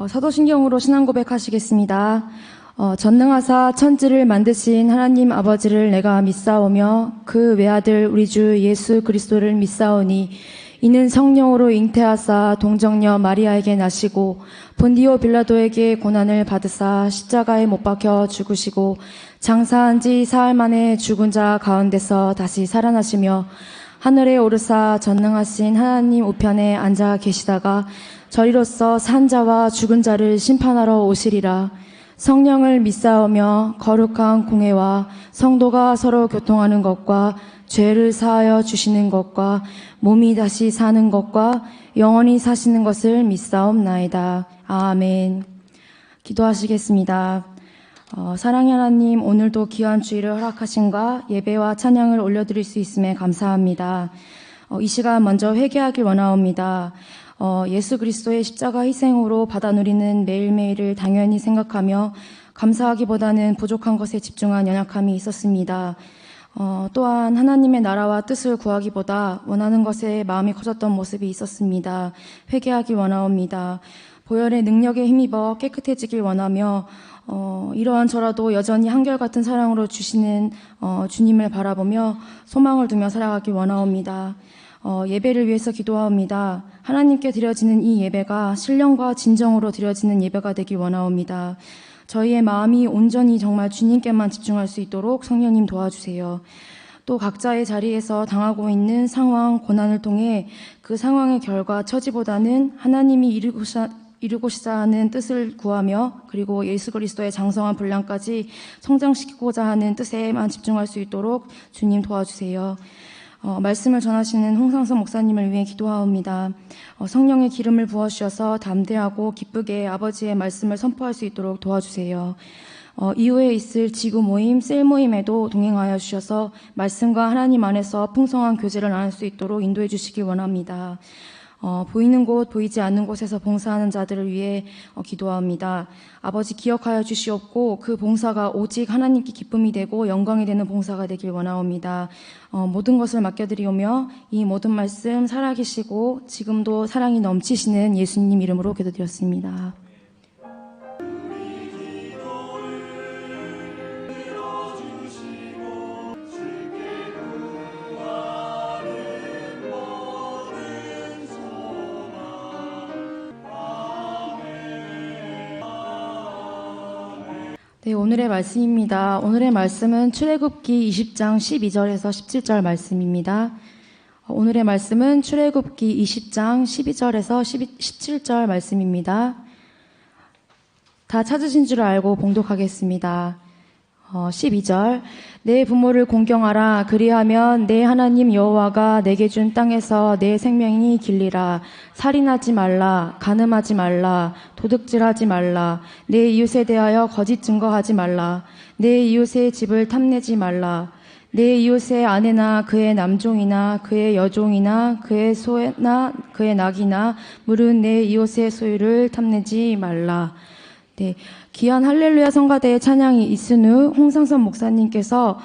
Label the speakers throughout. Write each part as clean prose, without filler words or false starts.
Speaker 1: 사도신경으로 신앙 고백하시겠습니다. 전능하사 천지를 만드신 하나님 아버지를 내가 믿사오며 그 외아들 우리 주 예수 그리스도를 믿사오니 이는 성령으로 잉태하사 동정녀 마리아에게 나시고 본디오 빌라도에게 고난을 받으사 십자가에 못 박혀 죽으시고 장사한 지 사흘 만에 죽은 자 가운데서 다시 살아나시며 하늘에 오르사 전능하신 하나님 우편에 앉아 계시다가 저리로서 산 자와 죽은 자를 심판하러 오시리라. 성령을 믿사오며 거룩한 공회와 성도가 서로 교통하는 것과 죄를 사하여 주시는 것과 몸이 다시 사는 것과 영원히 사시는 것을 믿사옵나이다. 아멘. 기도하시겠습니다. 사랑의 하나님, 오늘도 귀한 주일을 허락하신가 예배와 찬양을 올려드릴 수 있음에 감사합니다. 이 시간 먼저 회개하길 원하옵니다. 예수 그리스도의 십자가 희생으로 받아 누리는 매일매일을 당연히 생각하며 감사하기보다는 부족한 것에 집중한 연약함이 있었습니다. 또한 하나님의 나라와 뜻을 구하기보다 원하는 것에 마음이 커졌던 모습이 있었습니다. 회개하길 원하옵니다. 보혈의 능력에 힘입어 깨끗해지길 원하며 이러한 저라도 여전히 한결같은 사랑으로 주시는 주님을 바라보며 소망을 두며 살아가길 원하옵니다. 예배를 위해서 기도하옵니다. 하나님께 드려지는 이 예배가 신령과 진정으로 드려지는 예배가 되길 원하옵니다. 저희의 마음이 온전히 정말 주님께만 집중할 수 있도록 성령님 도와주세요. 또 각자의 자리에서 당하고 있는 상황, 고난을 통해 그 상황의 결과, 처지보다는 하나님이 이루고자 하는 뜻을 구하며 그리고 예수 그리스도의 장성한 분량까지 성장시키고자 하는 뜻에만 집중할 수 있도록 주님 도와주세요. 말씀을 전하시는 홍상선 목사님을 위해 기도하옵니다. 성령의 기름을 부어주셔서 담대하고 기쁘게 아버지의 말씀을 선포할 수 있도록 도와주세요. 이후에 있을 지구 모임, 셀 모임에도 동행하여 주셔서 말씀과 하나님 안에서 풍성한 교제를 나눌 수 있도록 인도해 주시기 원합니다. 보이는 곳, 보이지 않는 곳에서 봉사하는 자들을 위해 기도합니다. 아버지 기억하여 주시옵고 그 봉사가 오직 하나님께 기쁨이 되고 영광이 되는 봉사가 되길 원하옵니다. 모든 것을 맡겨드리오며 이 모든 말씀 살아계시고 지금도 사랑이 넘치시는 예수님 이름으로 기도드렸습니다. 네, 오늘의 말씀입니다. 오늘의 말씀은 출애굽기 20장 12절에서 17절 말씀입니다. 오늘의 말씀은 출애굽기 20장 12절에서 17절 말씀입니다. 다 찾으신 줄 알고 봉독하겠습니다. 12절 내 부모를 공경하라. 그리하면 내 하나님 여호와가 내게 준 땅에서 내 생명이 길리라. 살인하지 말라. 간음하지 말라. 도둑질하지 말라. 내 이웃에 대하여 거짓 증거하지 말라. 내 이웃의 집을 탐내지 말라. 내 이웃의 아내나 그의 남종이나 그의 여종이나 그의 소나 그의 낙이나 물은 내 이웃의 소유를 탐내지 말라. 네, 귀한 할렐루야 성가대의 찬양이 있은 후 홍상선 목사님께서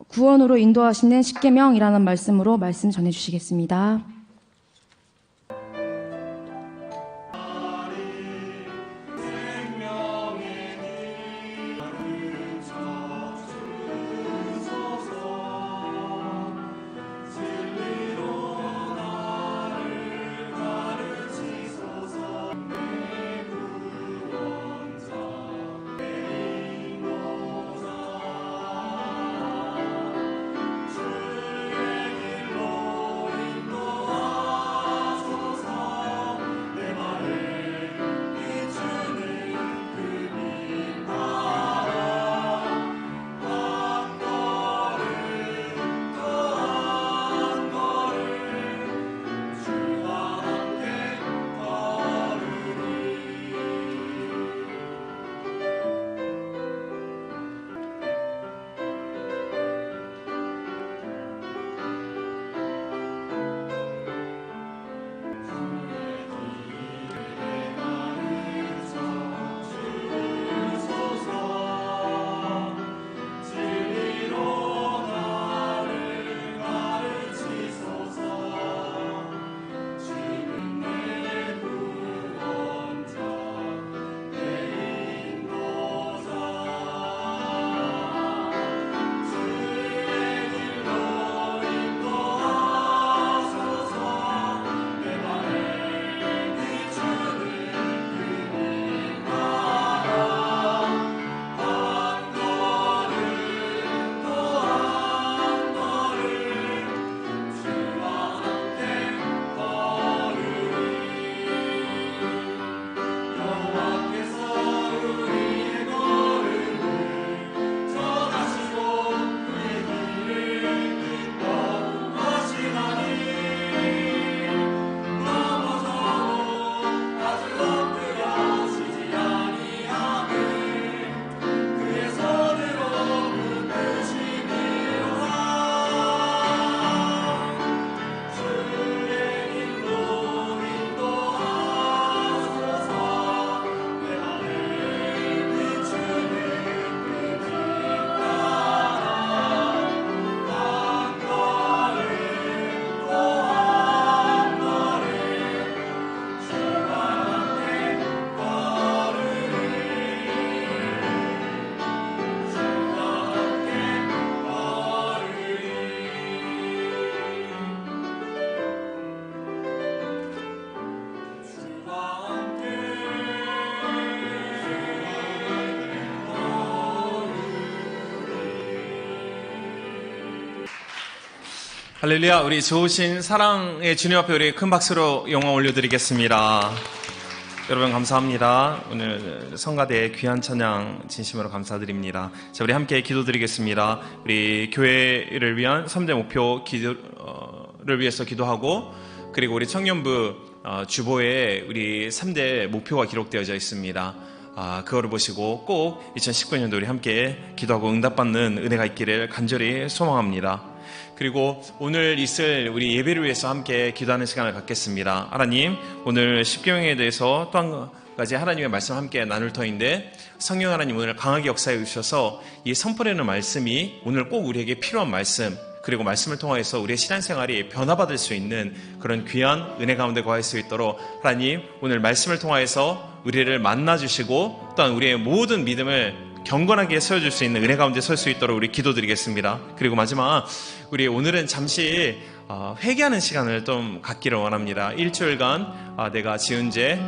Speaker 1: 구원으로 인도하시는 십계명이라는 말씀으로 말씀 전해주시겠습니다.
Speaker 2: 할렐루야. 우리 좋으신 사랑의 주님 앞에 우리 큰 박수로 영광 올려드리겠습니다. 여러분 감사합니다. 오늘 성가대의 귀한 찬양 진심으로 감사드립니다. 자, 우리 함께 기도드리겠습니다. 우리 교회를 위한 3대 목표 기도를 위해서 기도하고, 그리고 우리 청년부 주보에 우리 3대 목표가 기록되어져 있습니다. 그거를 보시고 꼭 2019년도 우리 함께 기도하고 응답받는 은혜가 있기를 간절히 소망합니다. 그리고 오늘 있을 우리 예배를 위해서 함께 기도하는 시간을 갖겠습니다. 하나님, 오늘 십계명에 대해서 또 한 가지 하나님의 말씀 함께 나눌 터인데, 성령 하나님 오늘 강하게 역사해 주셔서 이 선포되는 말씀이 오늘 꼭 우리에게 필요한 말씀, 그리고 말씀을 통하여서 우리의 신앙생활이 변화받을 수 있는 그런 귀한 은혜 가운데 거할 수 있도록 하나님 오늘 말씀을 통하여서 우리를 만나주시고 또한 우리의 모든 믿음을 경건하게 세워줄 수 있는 은혜 가운데 설 수 있도록 우리 기도드리겠습니다. 그리고 마지막 우리 오늘은 잠시 회개하는 시간을 좀 갖기를 원합니다. 일주일간 내가 지은 죄,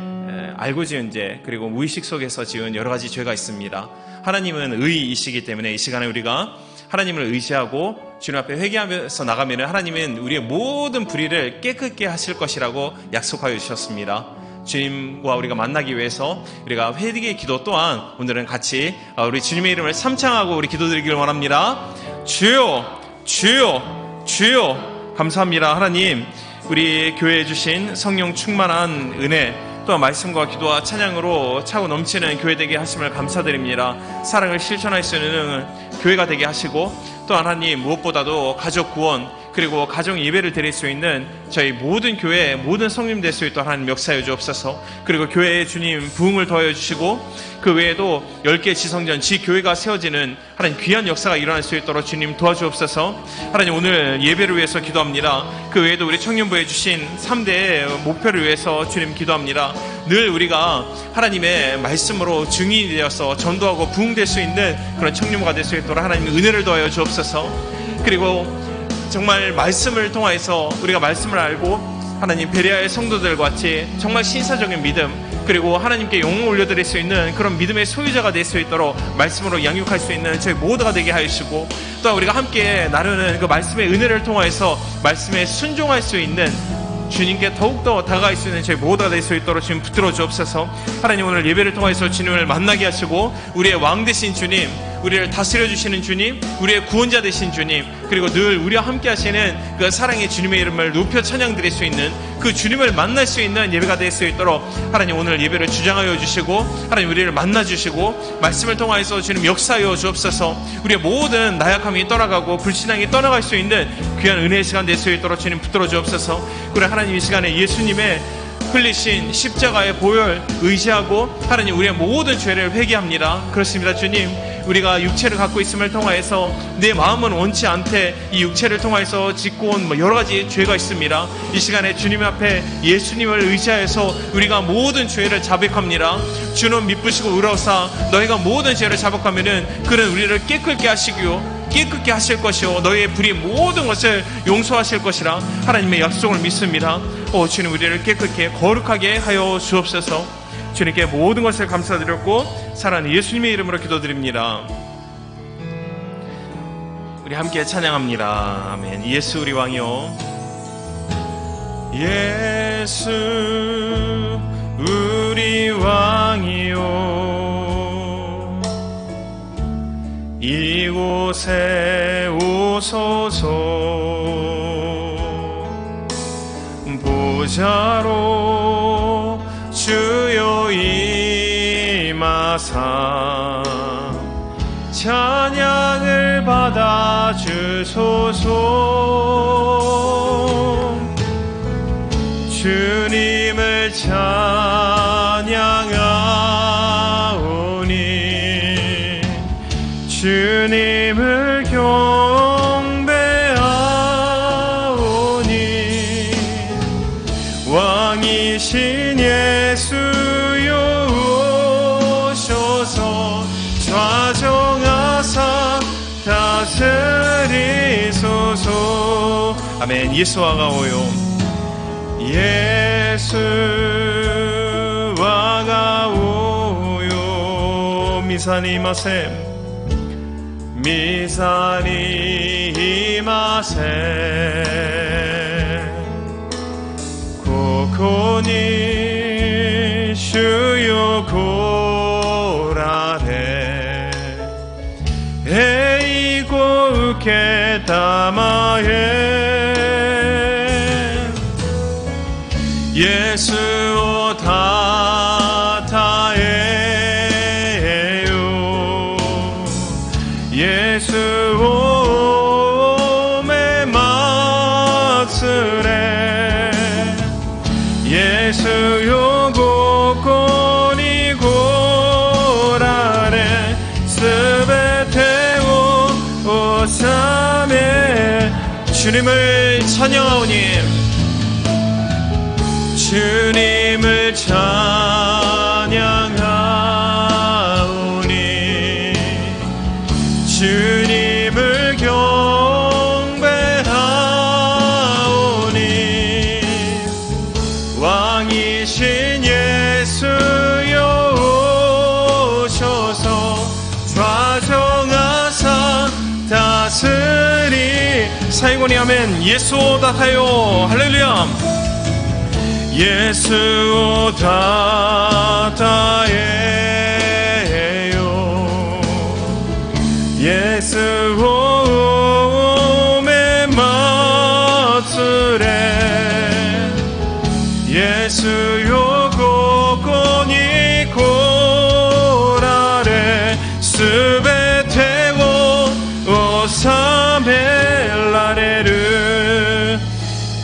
Speaker 2: 알고 지은 죄, 그리고 무의식 속에서 지은 여러 가지 죄가 있습니다. 하나님은 의이시기 때문에 이 시간에 우리가 하나님을 의지하고 주님 앞에 회개하면서 나가면 하나님은 우리의 모든 불의를 깨끗게 하실 것이라고 약속하여 주셨습니다. 주님과 우리가 만나기 위해서 우리가 회개의 기도 또한 오늘은 같이 우리 주님의 이름을 삼창하고 우리 기도드리기를 원합니다. 주여, 주여, 주여. 감사합니다. 하나님, 우리 교회에 주신 성령 충만한 은혜, 또한 말씀과 기도와 찬양으로 차고 넘치는 교회 되게 하심을 감사드립니다. 사랑을 실천할 수 있는 교회가 되게 하시고, 또 하나님 무엇보다도 가족 구원, 그리고 가정 예배를 드릴 수 있는 저희 모든 교회 모든 성님 될 수 있도록 하나님 역사해 주옵소서. 그리고 교회에 주님 부흥을 더해 주시고 그 외에도 10개 지성전 지교회가 세워지는 하나님 귀한 역사가 일어날 수 있도록 주님 도와주옵소서. 하나님 오늘 예배를 위해서 기도합니다. 그 외에도 우리 청년부에 주신 3대의 목표를 위해서 주님 기도합니다. 늘 우리가 하나님의 말씀으로 증인이 되어서 전도하고 부흥될 수 있는 그런 청년부가 될 수 있도록 하나님 은혜를 더하여 주옵소서. 그리고 정말 말씀을 통해서 우리가 말씀을 알고 하나님 베레아의 성도들과 같이 정말 신사적인 믿음, 그리고 하나님께 영광 올려드릴 수 있는 그런 믿음의 소유자가 될 수 있도록 말씀으로 양육할 수 있는 저희 모두가 되게 하시고, 또 우리가 함께 나누는 그 말씀의 은혜를 통해서 말씀에 순종할 수 있는 주님께 더욱더 다가갈 수 있는 저희 모두가 될 수 있도록 주님 붙들어 주옵소서. 하나님 오늘 예배를 통해서 주님을 만나게 하시고 우리의 왕 되신 주님, 우리를 다스려 주시는 주님, 우리의 구원자 되신 주님, 그리고 늘 우리와 함께 하시는 그 사랑의 주님의 이름을 높여 찬양 드릴 수 있는 그 주님을 만날 수 있는 예배가 될 수 있도록 하나님 오늘 예배를 주장하여 주시고 하나님 우리를 만나 주시고 말씀을 통하여서 주님 역사하여 주옵소서. 우리의 모든 나약함이 떠나가고 불신앙이 떠나갈 수 있는 귀한 은혜의 시간 될 수 있도록 주님 붙들어 주옵소서. 그래 하나님 이 시간에 예수님의 흘리신 십자가의 보혈 의지하고 하나님 우리의 모든 죄를 회개합니다. 그렇습니다. 주님, 우리가 육체를 갖고 있음을 통하여서 내 마음은 원치 않되 이 육체를 통하여서 짓고 온 여러 가지 죄가 있습니다. 이 시간에 주님 앞에 예수님을 의지하여서 우리가 모든 죄를 자백합니다. 주는 미쁘시고 의로우사 너희가 모든 죄를 자백하면은 그는 우리를 깨끗게 하시고요 깨끗게 하실 것이요 너희의 불의 모든 것을 용서하실 것이라 하나님의 약속을 믿습니다. 주님 우리를 깨끗게 거룩하게 하여 주옵소서. 주님께 모든 것을 감사드렸고 사랑하는 예수님의 이름으로 기도드립니다. 우리 함께 찬양합니다. 아멘. 예수 우리 왕이요, 예수 우리 왕이요, 이곳에 오소서. 보좌로 주여 임하사 찬양을 받아 주소서. 주님을 찬양하오니 주님을 경배하오니 왕이신 예수여 오셔서 좌정하사 다스리소서. 아멘. 예수와가 오요, 예수와가 오요, 미사니 마셈 미사니 마셈 코코니 주요 고라레 에이고 우케다마에 예수 오타타에 예수 오매 마스레 예수 요고코니 고라레 스베테오 오사메 주님을 찬양하오니 주님을 찬양하오니 주님을 경배하오니 왕이신 예수여 오셔서 좌정하사 다스리 사이고니 아멘. 예수 오다타요 할렐루야. 예수 오다타예요 예수 오메 마츠레 예수 요고코니 고라레 스베테고 오사멜라레르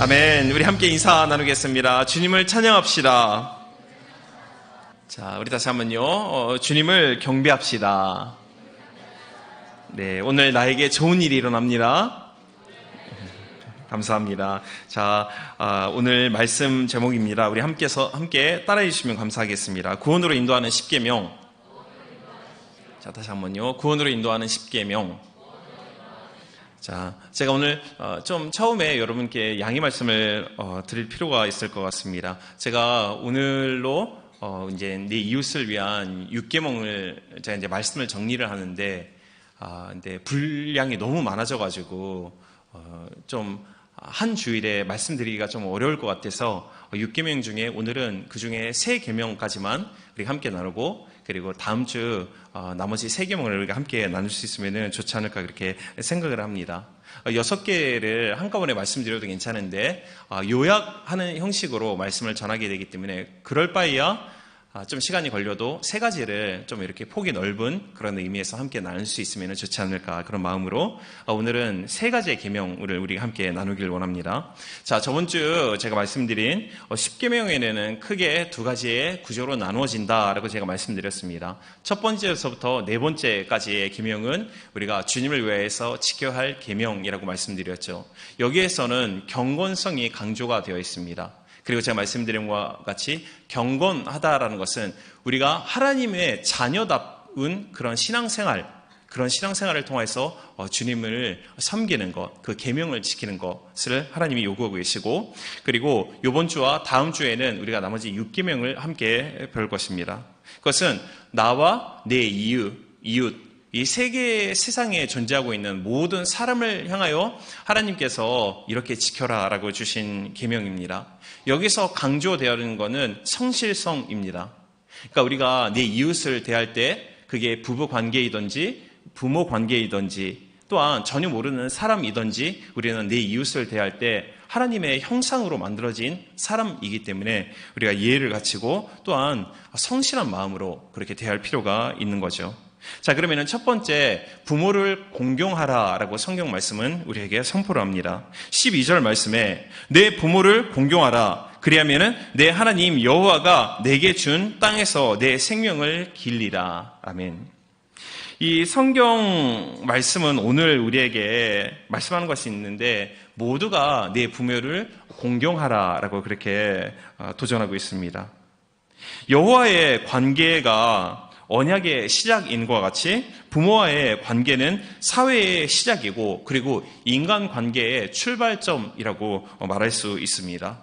Speaker 2: 아멘. 우리 함께 인사 나누겠습니다. 주님을 찬양합시다. 자, 우리 다시 한번요. 주님을 경배합시다. 네, 오늘 나에게 좋은 일이 일어납니다. 감사합니다. 자, 오늘 말씀 제목입니다. 우리 함께 따라해 주시면 감사하겠습니다. 구원으로 인도하는 십계명. 자, 다시 한번요. 구원으로 인도하는 십계명. 자, 제가 오늘 좀 처음에 여러분께 양해 말씀을 드릴 필요가 있을 것 같습니다. 제가 오늘로 이제 내 이웃을 위한 6계명을 제가 이제 말씀을 정리를 하는데, 근데 분량이 너무 많아져가지고 좀 한 주일에 말씀드리기가 좀 어려울 것 같아서 6계명 중에 오늘은 그 중에 3계명까지만 우리가 함께 나누고, 그리고 다음 주 나머지 3계명을 우리가 함께 나눌 수 있으면 좋지 않을까 그렇게 생각을 합니다. 6개를 한꺼번에 말씀드려도 괜찮은데 요약하는 형식으로 말씀을 전하게 되기 때문에 그럴 바에야 좀 시간이 걸려도 3가지를 좀 이렇게 폭이 넓은 그런 의미에서 함께 나눌 수 있으면 좋지 않을까 그런 마음으로 오늘은 3가지의 계명을 우리가 함께 나누길 원합니다. 자, 저번 주 제가 말씀드린 10계명에는 크게 2가지의 구조로 나누어진다라고 제가 말씀드렸습니다. 첫 번째에서부터 4번째까지의 계명은 우리가 주님을 위해서 지켜야 할 계명이라고 말씀드렸죠. 여기에서는 경건성이 강조가 되어 있습니다. 그리고 제가 말씀드린 것과 같이 경건하다라는 것은 우리가 하나님의 자녀다운 그런 신앙생활을 통해서 주님을 섬기는 것, 그 계명을 지키는 것을 하나님이 요구하고 계시고, 그리고 이번 주와 다음 주에는 우리가 나머지 6계명을 함께 배울 것입니다. 그것은 나와 내 이웃 이 세상에 존재하고 있는 모든 사람을 향하여 하나님께서 이렇게 지켜라라고 주신 계명입니다. 여기서 강조되어지는 것은 성실성입니다. 그러니까 우리가 내 이웃을 대할 때 그게 부부 관계이든지 부모 관계이든지 또한 전혀 모르는 사람이든지 우리는 내 이웃을 대할 때 하나님의 형상으로 만들어진 사람이기 때문에 우리가 예의를 갖추고 또한 성실한 마음으로 그렇게 대할 필요가 있는 거죠. 자, 그러면은 첫 번째, 부모를 공경하라라고 성경 말씀은 우리에게 선포를 합니다. 12절 말씀에 내 부모를 공경하라. 그리하면은 내 하나님 여호와가 내게 준 땅에서 내 생명을 길리라. 아멘. 이 성경 말씀은 오늘 우리에게 말씀하는 것이 있는데 모두가 내 부모를 공경하라라고 그렇게 도전하고 있습니다. 여호와의 관계가 언약의 시작인 것과 같이 부모와의 관계는 사회의 시작이고 그리고 인간관계의 출발점이라고 말할 수 있습니다.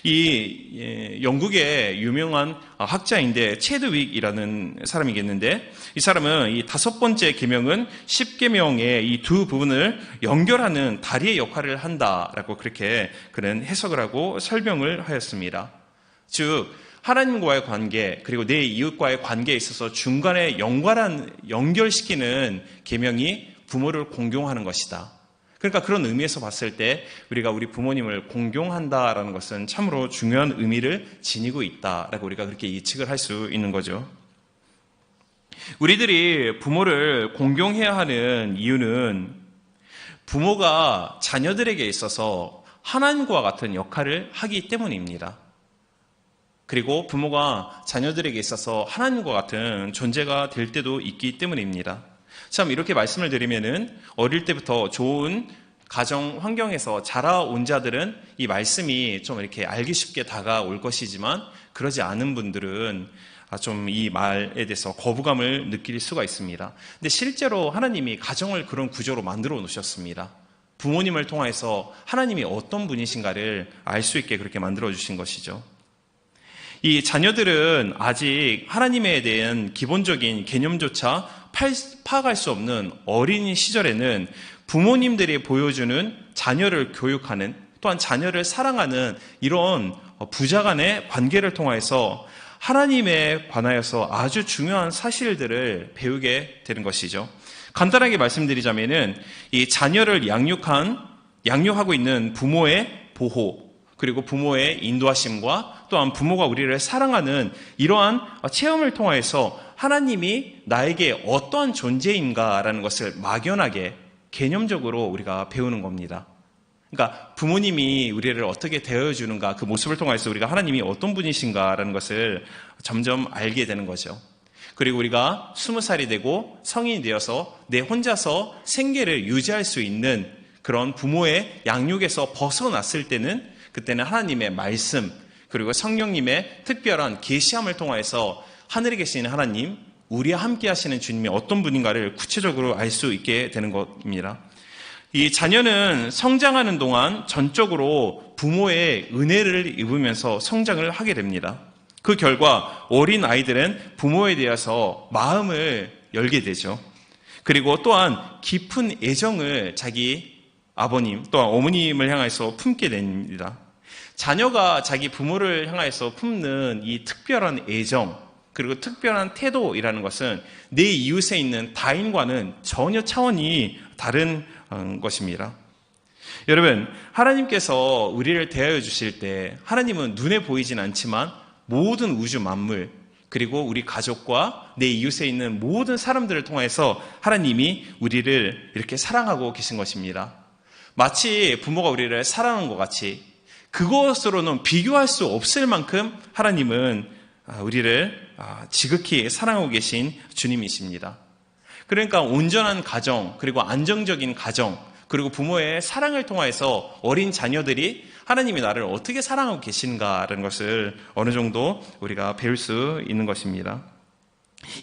Speaker 2: 이 영국의 유명한 학자인데 체드윅이라는 사람이겠는데 이 사람은 이 5번째 계명은 10계명의 이 두 부분을 연결하는 다리의 역할을 한다라고 그렇게 그는 해석을 하고 설명을 하였습니다. 즉 하나님과의 관계 그리고 내 이웃과의 관계에 있어서 중간에 연결시키는 계명이 부모를 공경하는 것이다. 그러니까 그런 의미에서 봤을 때 우리가 우리 부모님을 공경한다라는 것은 참으로 중요한 의미를 지니고 있다라고 우리가 그렇게 예측을 할 수 있는 거죠. 우리들이 부모를 공경해야 하는 이유는 부모가 자녀들에게 있어서 하나님과 같은 역할을 하기 때문입니다. 그리고 부모가 자녀들에게 있어서 하나님과 같은 존재가 될 때도 있기 때문입니다. 참 이렇게 말씀을 드리면은 어릴 때부터 좋은 가정 환경에서 자라온 자들은 이 말씀이 좀 이렇게 알기 쉽게 다가올 것이지만 그러지 않은 분들은 좀 이 말에 대해서 거부감을 느낄 수가 있습니다. 근데 실제로 하나님이 가정을 그런 구조로 만들어 놓으셨습니다. 부모님을 통해서 하나님이 어떤 분이신가를 알 수 있게 그렇게 만들어 주신 것이죠. 이 자녀들은 아직 하나님에 대한 기본적인 개념조차 파악할 수 없는 어린 시절에는 부모님들이 보여주는 자녀를 교육하는, 또한 자녀를 사랑하는 이런 부자간의 관계를 통해서 하나님에 관하여서 아주 중요한 사실들을 배우게 되는 것이죠. 간단하게 말씀드리자면은 이 자녀를 양육하고 있는 부모의 보호, 그리고 부모의 인도하심과 또한 부모가 우리를 사랑하는 이러한 체험을 통해서 하나님이 나에게 어떠한 존재인가라는 것을 막연하게 개념적으로 우리가 배우는 겁니다. 그러니까 부모님이 우리를 어떻게 대해주는가, 그 모습을 통해서 우리가 하나님이 어떤 분이신가라는 것을 점점 알게 되는 거죠. 그리고 우리가 20살이 되고 성인이 되어서 내 혼자서 생계를 유지할 수 있는 그런 부모의 양육에서 벗어났을 때는, 그때는 하나님의 말씀 그리고 성령님의 특별한 계시함을 통해서 하늘에 계신 하나님, 우리와 함께 하시는 주님이 어떤 분인가를 구체적으로 알 수 있게 되는 것입니다. 이 자녀는 성장하는 동안 전적으로 부모의 은혜를 입으면서 성장을 하게 됩니다. 그 결과 어린 아이들은 부모에 대해서 마음을 열게 되죠. 그리고 또한 깊은 애정을 자기 아버님 또한 어머님을 향해서 품게 됩니다. 자녀가 자기 부모를 향해서 품는 이 특별한 애정 그리고 특별한 태도이라는 것은 내 이웃에 있는 타인과는 전혀 차원이 다른 것입니다. 여러분, 하나님께서 우리를 대하여 주실 때 하나님은 눈에 보이진 않지만 모든 우주 만물 그리고 우리 가족과 내 이웃에 있는 모든 사람들을 통해서 하나님이 우리를 이렇게 사랑하고 계신 것입니다. 마치 부모가 우리를 사랑한 것 같이 그것으로는 비교할 수 없을 만큼 하나님은 우리를 지극히 사랑하고 계신 주님이십니다. 그러니까 온전한 가정, 그리고 안정적인 가정, 그리고 부모의 사랑을 통해서 어린 자녀들이 하나님이 나를 어떻게 사랑하고 계신가라는 것을 어느 정도 우리가 배울 수 있는 것입니다.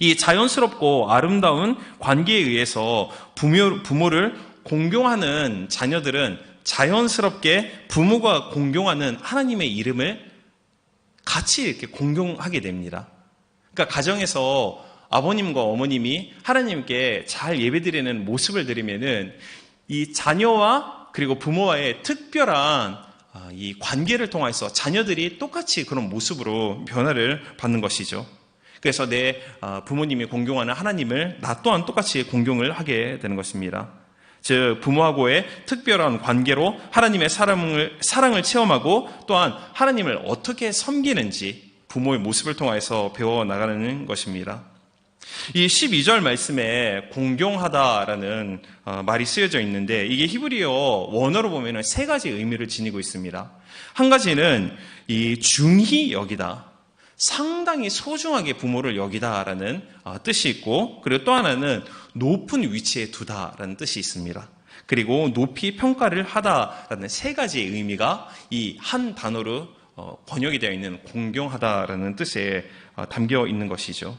Speaker 2: 이 자연스럽고 아름다운 관계에 의해서 부모를 공경하는 자녀들은 자연스럽게 부모가 공경하는 하나님의 이름을 같이 이렇게 공경하게 됩니다. 그러니까 가정에서 아버님과 어머님이 하나님께 잘 예배드리는 모습을 드리면은 이 자녀와 그리고 부모와의 특별한 이 관계를 통해서 자녀들이 똑같이 그런 모습으로 변화를 받는 것이죠. 그래서 내 부모님이 공경하는 하나님을 나 또한 똑같이 공경을 하게 되는 것입니다. 즉 부모하고의 특별한 관계로 하나님의 사랑을 체험하고 또한 하나님을 어떻게 섬기는지 부모의 모습을 통해서 배워나가는 것입니다. 이 12절 말씀에 공경하다라는 말이 쓰여져 있는데 이게 히브리어 원어로 보면 세 가지 의미를 지니고 있습니다. 한 가지는 이 중히 여기다, 상당히 소중하게 부모를 여기다라는 뜻이 있고, 그리고 또 하나는 높은 위치에 두다라는 뜻이 있습니다. 그리고 높이 평가를 하다라는 세 가지의 의미가 이 한 단어로 번역이 되어 있는 공경하다라는 뜻에 담겨 있는 것이죠.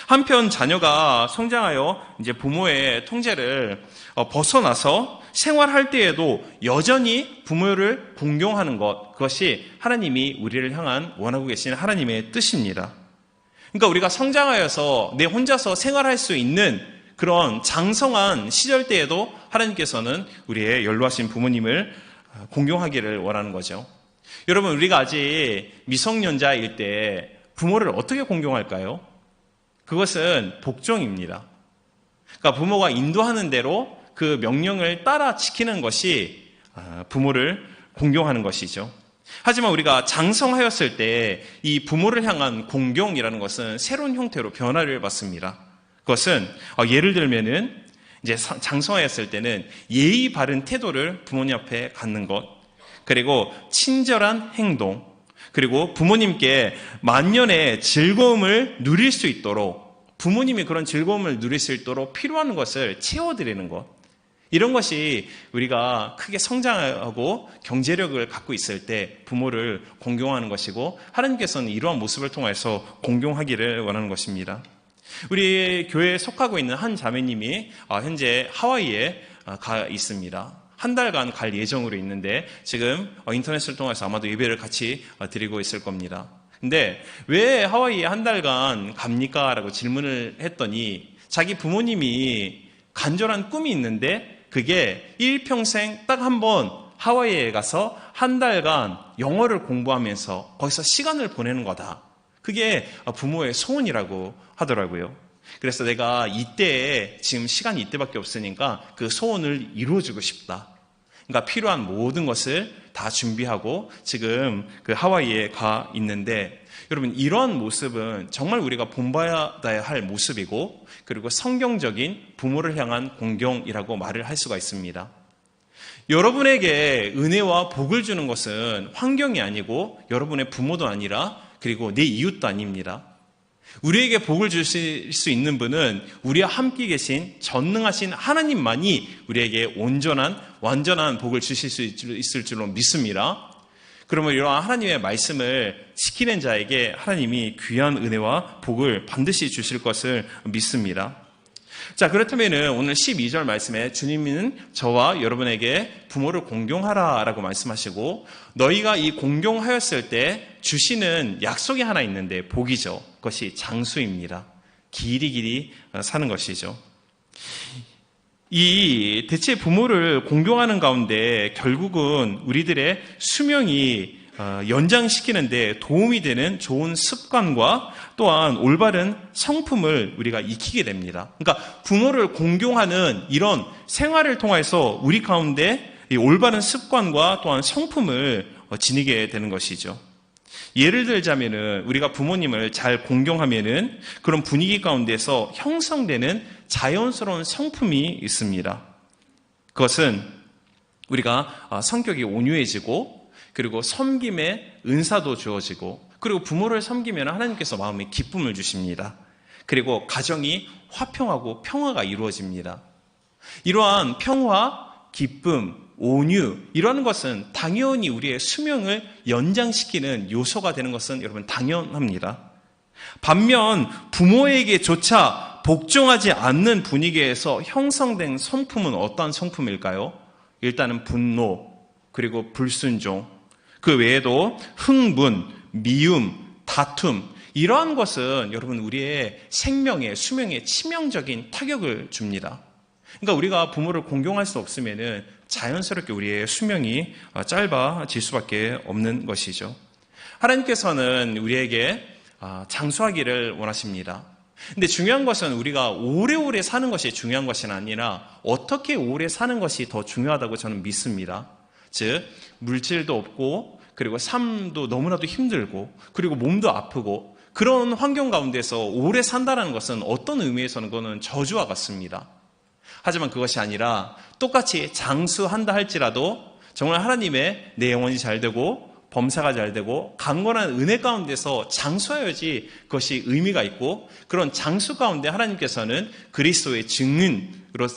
Speaker 2: 한편 자녀가 성장하여 이제 부모의 통제를 벗어나서 생활할 때에도 여전히 부모를 공경하는 것, 그것이 하나님이 우리를 향한 원하고 계신 하나님의 뜻입니다. 그러니까 우리가 성장하여서 내 혼자서 생활할 수 있는 그런 장성한 시절 때에도 하나님께서는 우리의 연로하신 부모님을 공경하기를 원하는 거죠. 여러분, 우리가 아직 미성년자일 때 부모를 어떻게 공경할까요? 그것은 복종입니다. 그러니까 부모가 인도하는 대로 그 명령을 따라 지키는 것이 부모를 공경하는 것이죠. 하지만 우리가 장성하였을 때 이 부모를 향한 공경이라는 것은 새로운 형태로 변화를 받습니다. 그것은 예를 들면은 이제 장성하였을 때는 예의 바른 태도를 부모님 앞에 갖는 것, 그리고 친절한 행동, 그리고 부모님께 만년의 즐거움을 누릴 수 있도록, 부모님이 그런 즐거움을 누릴 수 있도록 필요한 것을 채워드리는 것, 이런 것이 우리가 크게 성장하고 경제력을 갖고 있을 때 부모를 공경하는 것이고, 하나님께서는 이러한 모습을 통해서 공경하기를 원하는 것입니다. 우리 교회에 속하고 있는 한 자매님이 현재 하와이에 가 있습니다. 한 달간 갈 예정으로 있는데 지금 인터넷을 통해서 아마도 예배를 같이 드리고 있을 겁니다. 근데 왜 하와이에 한 달간 갑니까? 라고 질문을 했더니 자기 부모님이 간절한 꿈이 있는데 그게 일평생 딱 한 번 하와이에 가서 한 달간 영어를 공부하면서 거기서 시간을 보내는 거다. 그게 부모의 소원이라고 하더라고요. 그래서 내가 이때에 지금 시간이 이때밖에 없으니까 그 소원을 이루어주고 싶다. 그러니까 필요한 모든 것을 다 준비하고 지금 그 하와이에 가 있는데, 여러분 이러한 모습은 정말 우리가 본받아야 할 모습이고, 그리고 성경적인 부모를 향한 공경이라고 말을 할 수가 있습니다. 여러분에게 은혜와 복을 주는 것은 환경이 아니고 여러분의 부모도 아니라 그리고 내 이웃도 아닙니다. 우리에게 복을 주실 수 있는 분은 우리와 함께 계신 전능하신 하나님만이 우리에게 온전한 완전한 복을 주실 수 있을 줄로 믿습니다. 그러면 이러한 하나님의 말씀을 지키는 자에게 하나님이 귀한 은혜와 복을 반드시 주실 것을 믿습니다. 자, 그렇다면 오늘 12절 말씀에 주님은 저와 여러분에게 부모를 공경하라 라고 말씀하시고, 너희가 이 공경하였을 때 주시는 약속이 하나 있는데 복이죠. 그것이 장수입니다. 길이 사는 것이죠. 이 대체 부모를 공경하는 가운데 결국은 우리들의 수명이 연장시키는데 도움이 되는 좋은 습관과 또한 올바른 성품을 우리가 익히게 됩니다. 그러니까 부모를 공경하는 이런 생활을 통해서 우리 가운데 이 올바른 습관과 또한 성품을 지니게 되는 것이죠. 예를 들자면은 우리가 부모님을 잘 공경하면은 그런 분위기 가운데서 형성되는 자연스러운 성품이 있습니다. 그것은 우리가 성격이 온유해지고, 그리고 섬김의 은사도 주어지고, 그리고 부모를 섬기면 하나님께서 마음에 기쁨을 주십니다. 그리고 가정이 화평하고 평화가 이루어집니다. 이러한 평화, 기쁨, 온유, 이러한 것은 당연히 우리의 수명을 연장시키는 요소가 되는 것은 여러분 당연합니다. 반면 부모에게조차 복종하지 않는 분위기에서 형성된 성품은 어떠한 성품일까요? 일단은 분노, 그리고 불순종, 그 외에도 흥분, 미움, 다툼, 이러한 것은 여러분 우리의 생명에, 수명에 치명적인 타격을 줍니다. 그러니까 우리가 부모를 공경할 수 없으면은 자연스럽게 우리의 수명이 짧아질 수밖에 없는 것이죠. 하나님께서는 우리에게 장수하기를 원하십니다. 근데 중요한 것은 우리가 오래오래 사는 것이 중요한 것이 아니라 어떻게 오래 사는 것이 더 중요하다고 저는 믿습니다. 즉 물질도 없고, 그리고 삶도 너무나도 힘들고, 그리고 몸도 아프고, 그런 환경 가운데서 오래 산다는 것은 어떤 의미에서는 그거는 저주와 같습니다. 하지만 그것이 아니라 똑같이 장수한다 할지라도 정말 하나님의 내 영혼이 잘 되고 범사가 잘 되고 강건한 은혜 가운데서 장수하여야지 그것이 의미가 있고, 그런 장수 가운데 하나님께서는 그리스도의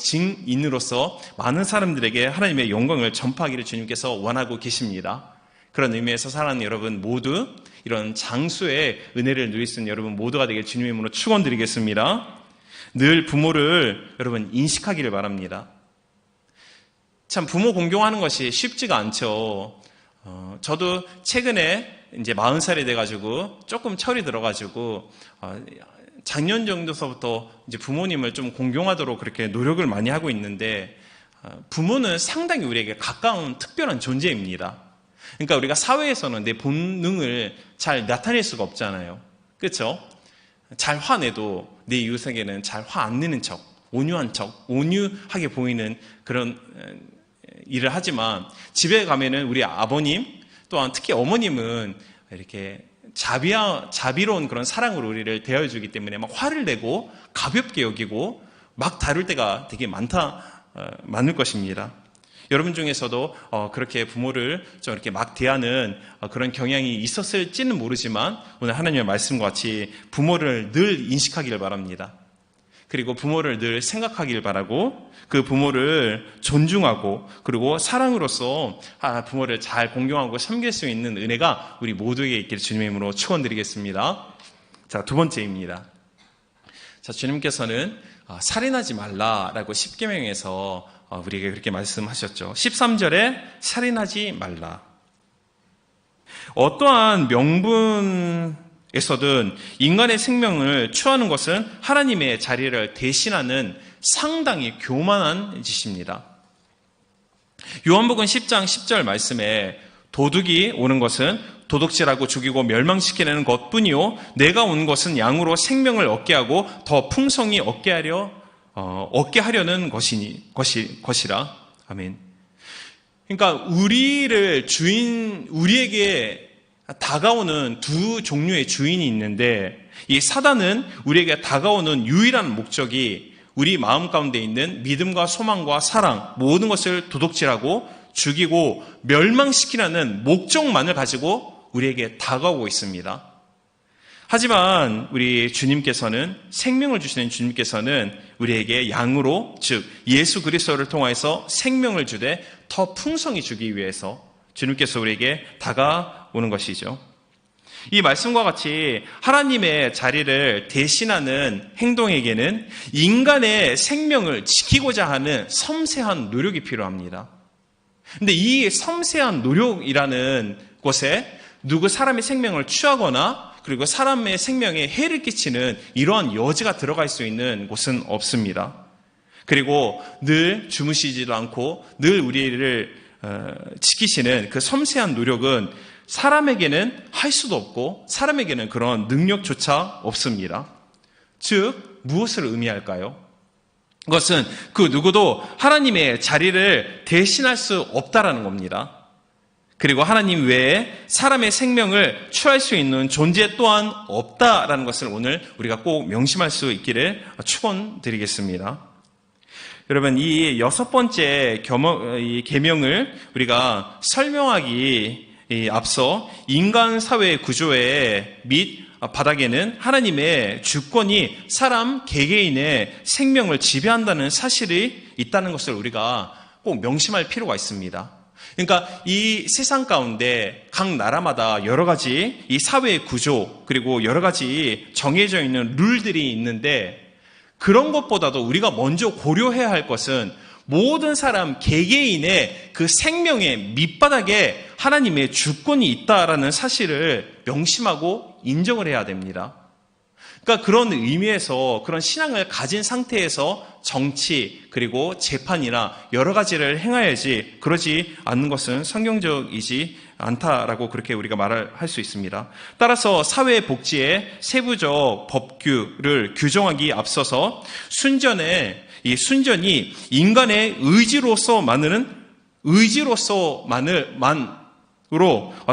Speaker 2: 증인으로서 많은 사람들에게 하나님의 영광을 전파하기를 주님께서 원하고 계십니다. 그런 의미에서 사랑하는 여러분 모두 이런 장수의 은혜를 누릴 수 있는 여러분 모두가 되길 주님의 이름으로 축원드리겠습니다. 늘 부모를 여러분 인식하기를 바랍니다. 참 부모 공경하는 것이 쉽지가 않죠. 저도 최근에 이제 40살이 돼가지고 조금 철이 들어가지고 작년 정도서부터 이제 부모님을 좀 공경하도록 그렇게 노력을 많이 하고 있는데, 부모는 상당히 우리에게 가까운 특별한 존재입니다. 그러니까 우리가 사회에서는 내 본능을 잘 나타낼 수가 없잖아요. 그렇죠? 잘 화내도 내 이웃에게는 잘 화 안 내는 척, 온유한 척, 온유하게 보이는 그런 일을 하지만 집에 가면은 우리 아버님 또한 특히 어머님은 이렇게 자비로운 그런 사랑으로 우리를 대해주기 때문에 막 화를 내고 가볍게 여기고 막 다룰 때가 되게 많을 것입니다. 여러분 중에서도 그렇게 부모를 좀 이렇게 막 대하는 그런 경향이 있었을지는 모르지만 오늘 하나님의 말씀과 같이 부모를 늘 인식하기를 바랍니다. 그리고 부모를 늘 생각하길 바라고 그 부모를 존중하고 그리고 사랑으로서 부모를 잘 공경하고 섬길 수 있는 은혜가 우리 모두에게 있기를 주님의 이름으로 축원드리겠습니다. 자, 두 번째입니다. 자, 주님께서는 살인하지 말라라고 십계명에서 우리에게 그렇게 말씀하셨죠. 13절에 살인하지 말라. 어떠한 명분에서든 인간의 생명을 취하는 것은 하나님의 자리를 대신하는 상당히 교만한 짓입니다. 요한복음 10장 10절 말씀에 도둑이 오는 것은 도둑질하고 죽이고 멸망시키는 것뿐이요 내가 온 것은 양으로 생명을 얻게 하고 더 풍성히 얻게 하려는 것이라. 아멘. 그러니까 우리에게 다가오는 두 종류의 주인이 있는데 이 사단은 우리에게 다가오는 유일한 목적이 우리 마음 가운데 있는 믿음과 소망과 사랑 모든 것을 도둑질하고 죽이고 멸망시키라는 목적만을 가지고 우리에게 다가오고 있습니다. 하지만 우리 주님께서는 생명을 주시는 주님께서는 우리에게 양으로 즉 예수 그리스도를 통해서 생명을 주되 더 풍성히 주기 위해서 주님께서 우리에게 다가오는 것이죠. 이 말씀과 같이 하나님의 자리를 대신하는 행동에게는 인간의 생명을 지키고자 하는 섬세한 노력이 필요합니다. 근데 이 섬세한 노력이라는 곳에 사람의 생명을 취하거나 그리고 사람의 생명에 해를 끼치는 이러한 여지가 들어갈 수 있는 곳은 없습니다. 그리고 늘 주무시지도 않고 늘 우리를 지키시는 그 섬세한 노력은 사람에게는 할 수도 없고 사람에게는 그런 능력조차 없습니다. 즉 무엇을 의미할까요? 그것은 그 누구도 하나님의 자리를 대신할 수 없다라는 겁니다. 그리고 하나님 외에 사람의 생명을 취할 수 있는 존재 또한 없다라는 것을 오늘 우리가 꼭 명심할 수 있기를 축원드리겠습니다. 여러분, 이 6번째 계명을 우리가 설명하기 앞서 인간 사회의 구조의 및 바닥에는 하나님의 주권이 사람 개개인의 생명을 지배한다는 사실이 있다는 것을 우리가 꼭 명심할 필요가 있습니다. 그러니까 이 세상 가운데 각 나라마다 여러 가지 이 사회의 구조 그리고 여러 가지 정해져 있는 룰들이 있는데 그런 것보다도 우리가 먼저 고려해야 할 것은 모든 사람 개개인의 그 생명의 밑바닥에 하나님의 주권이 있다라는 사실을 명심하고 인정을 해야 됩니다. 그러니까 그런 의미에서 그런 신앙을 가진 상태에서 정치 그리고 재판이나 여러 가지를 행해야지 그러지 않는 것은 성경적이지 않다라고 그렇게 우리가 말을 할 수 있습니다. 따라서 사회복지의 세부적 법규를 규정하기 앞서서 순전히 인간의 의지로서만으로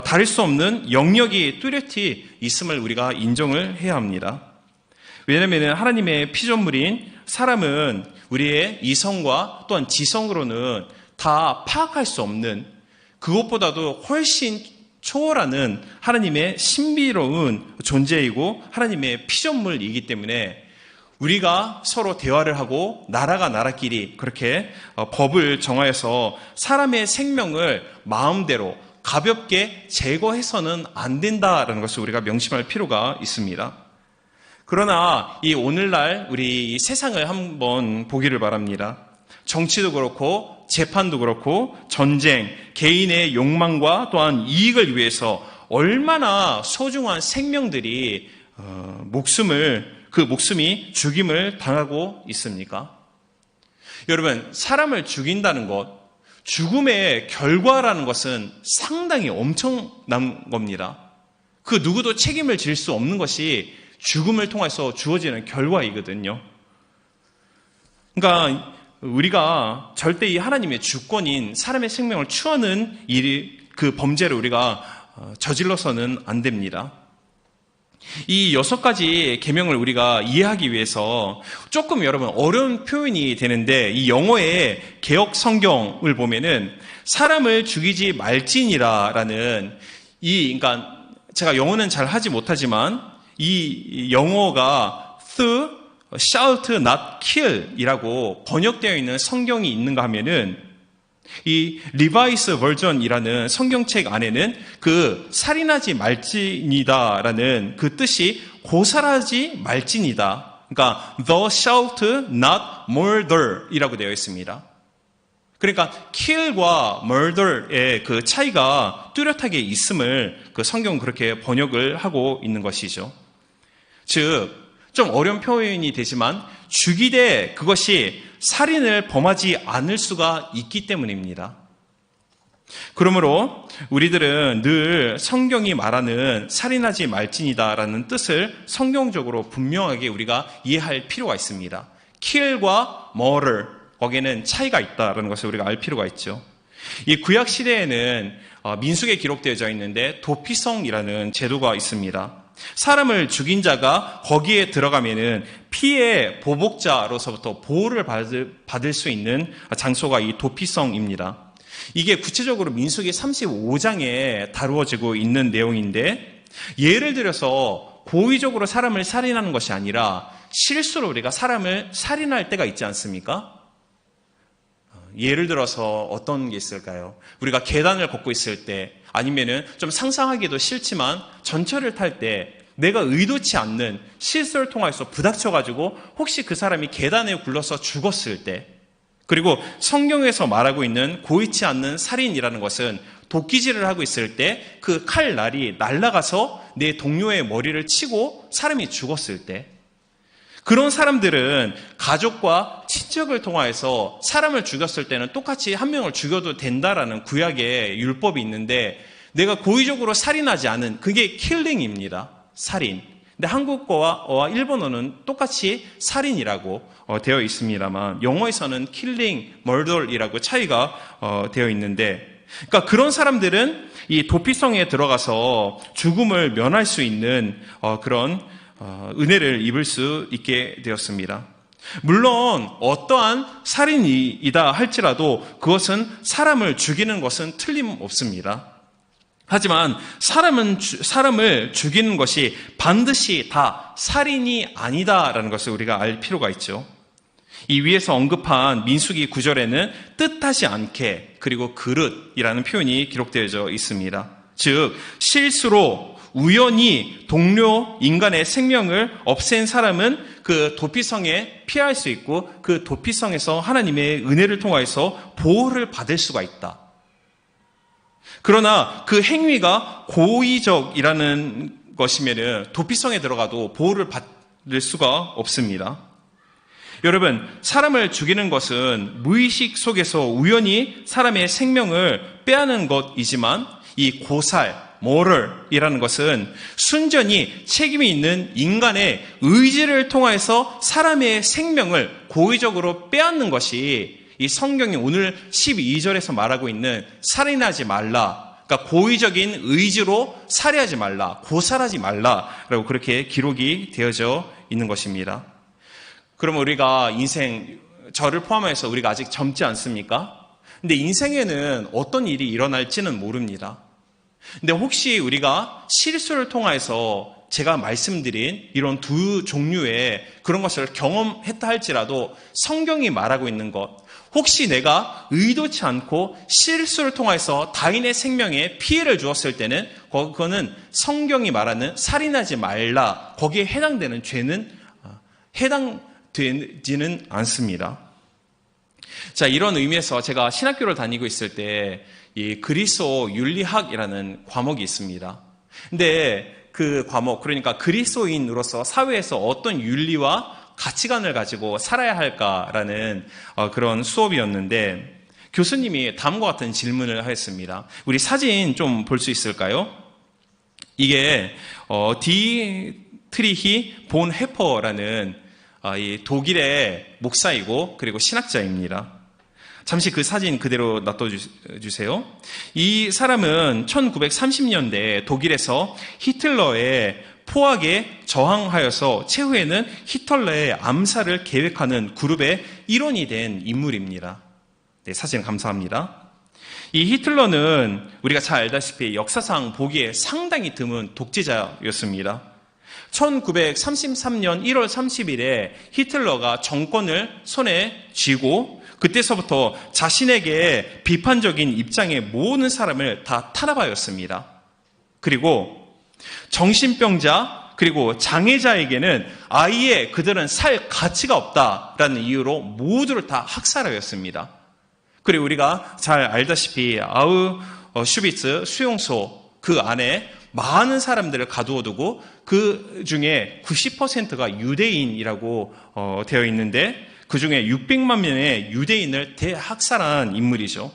Speaker 2: 다를 수 없는 영역이 뚜렷이 있음을 우리가 인정을 해야 합니다. 왜냐하면 하나님의 피조물인 사람은 우리의 이성과 또한 지성으로는 다 파악할 수 없는 그것보다도 훨씬 초월하는 하나님의 신비로운 존재이고 하나님의 피조물이기 때문에 우리가 서로 대화를 하고 나라가 나라끼리 그렇게 법을 정하여서 사람의 생명을 마음대로 가볍게 제거해서는 안 된다라는 것을 우리가 명심할 필요가 있습니다. 그러나 이 오늘날 우리 이 세상을 한번 보기를 바랍니다. 정치도 그렇고 재판도 그렇고 전쟁, 개인의 욕망과 또한 이익을 위해서 얼마나 소중한 생명들이 목숨이 죽임을 당하고 있습니까? 여러분, 사람을 죽인다는 것, 죽음의 결과라는 것은 상당히 엄청난 겁니다. 그 누구도 책임을 질 수 없는 것이 죽음을 통해서 주어지는 결과이거든요. 그러니까 우리가 절대 이 하나님의 주권인 사람의 생명을 취하는 그 범죄를 우리가 저질러서는 안 됩니다. 이 6가지 계명을 우리가 이해하기 위해서 조금 여러분 어려운 표현이 되는데, 이 영어의 개역 성경을 보면은 사람을 죽이지 말지니라라는 그러니까 제가 영어는 잘 하지 못하지만 이 영어가 thou shalt not kill 이라고 번역되어 있는 성경이 있는가 하면은, 이 리바이스 버전이라는 성경책 안에는 그 살인하지 말지니다라는 그 뜻이 고살하지 말지니다. 그러니까 thou shalt not murder 이라고 되어 있습니다. 그러니까 kill과 murder의 그 차이가 뚜렷하게 있음을 그 성경은 그렇게 번역을 하고 있는 것이죠. 즉, 좀 어려운 표현이 되지만 죽이되 그것이 살인을 범하지 않을 수가 있기 때문입니다. 그러므로 우리들은 늘 성경이 말하는 살인하지 말지니다라는 뜻을 성경적으로 분명하게 우리가 이해할 필요가 있습니다. kill과 murder, 거기에는 차이가 있다는 것을 우리가 알 필요가 있죠. 이 구약 시대에는 민수기에 기록되어져 있는데 도피성이라는 제도가 있습니다. 사람을 죽인 자가 거기에 들어가면은 피해 보복자로서부터 보호를 받을 수 있는 장소가 이 도피성입니다. 이게 구체적으로 민수기 35장에 다루어지고 있는 내용인데, 예를 들어서 고의적으로 사람을 살인하는 것이 아니라 실수로 우리가 사람을 살인할 때가 있지 않습니까? 예를 들어서 어떤 게 있을까요? 우리가 계단을 걷고 있을 때, 아니면은 좀 상상하기도 싫지만 전철을 탈 때 내가 의도치 않는 실수를 통해서 부닥쳐가지고 혹시 그 사람이 계단에 굴러서 죽었을 때, 그리고 성경에서 말하고 있는 고의치 않는 살인이라는 것은 도끼질을 하고 있을 때 그 칼날이 날아가서 내 동료의 머리를 치고 사람이 죽었을 때, 그런 사람들은 가족과 친척을 통하여서 사람을 죽였을 때는 똑같이 한 명을 죽여도 된다라는 구약의 율법이 있는데, 내가 고의적으로 살인하지 않은, 그게 킬링입니다. 살인. 근데 한국어와 일본어는 똑같이 살인이라고 되어 있습니다만, 영어에서는 킬링, 머더이라고 차이가 되어 있는데, 그러니까 그런 사람들은 이 도피성에 들어가서 죽음을 면할 수 있는 그런 은혜를 입을 수 있게 되었습니다. 물론 어떠한 살인이다 할지라도 그것은 사람을 죽이는 것은 틀림없습니다. 하지만 사람을 죽이는 것이 반드시 다 살인이 아니다라는 것을 우리가 알 필요가 있죠. 이 위에서 언급한 민수기 9절에는 뜻하지 않게, 그리고 그릇이라는 표현이 기록되어져 있습니다. 즉 실수로 우연히 동료 인간의 생명을 없앤 사람은 그 도피성에 피할 수 있고, 그 도피성에서 하나님의 은혜를 통하여서 보호를 받을 수가 있다. 그러나 그 행위가 고의적이라는 것이면은 도피성에 들어가도 보호를 받을 수가 없습니다. 여러분, 사람을 죽이는 것은 무의식 속에서 우연히 사람의 생명을 빼앗는 것이지만, 이 고살, moral이라는 것은 순전히 책임이 있는 인간의 의지를 통해서 사람의 생명을 고의적으로 빼앗는 것이 이 성경이 오늘 12절에서 말하고 있는 살인하지 말라, 그러니까 고의적인 의지로 살해하지 말라, 고살하지 말라라고 그렇게 기록이 되어져 있는 것입니다. 그럼 우리가 인생, 저를 포함해서 우리가 아직 젊지 않습니까? 근데 인생에는 어떤 일이 일어날지는 모릅니다. 근데 혹시 우리가 실수를 통해서 제가 말씀드린 이런 두 종류의 그런 것을 경험했다 할지라도 성경이 말하고 있는 것, 혹시 내가 의도치 않고 실수를 통해서 타인의 생명에 피해를 주었을 때는 그거는 성경이 말하는 살인하지 말라, 거기에 해당되는 죄는 해당되지는 않습니다. 자, 이런 의미에서 제가 신학교를 다니고 있을 때 이 그리스도 윤리학이라는 과목이 있습니다. 근데 그 과목, 그러니까 그리스도인으로서 사회에서 어떤 윤리와 가치관을 가지고 살아야 할까라는 그런 수업이었는데, 교수님이 다음과 같은 질문을 하였습니다. 우리 사진 좀 볼 수 있을까요? 이게 디트리히 본 헤퍼라는 이 독일의 목사이고 그리고 신학자입니다. 잠시 그 사진 그대로 놔둬주세요. 이 사람은 1930년대 독일에서 히틀러의 포악에 저항하여서 최후에는 히틀러의 암살을 계획하는 그룹의 일원이 된 인물입니다. 네, 사진 감사합니다. 이 히틀러는 우리가 잘 알다시피 역사상 보기에 상당히 드문 독재자였습니다. 1933년 1월 30일에 히틀러가 정권을 손에 쥐고 그때서부터 자신에게 비판적인 입장의 모든 사람을 다 탄압하였습니다. 그리고 정신병자 그리고 장애자에게는 아예 그들은 살 가치가 없다라는 이유로 모두를 다 학살하였습니다. 그리고 우리가 잘 알다시피 아우슈비츠 수용소 그 안에 많은 사람들을 가두어두고 그 중에 90%가 유대인이라고 되어 있는데 그 중에 600만 명의 유대인을 대학살한 인물이죠.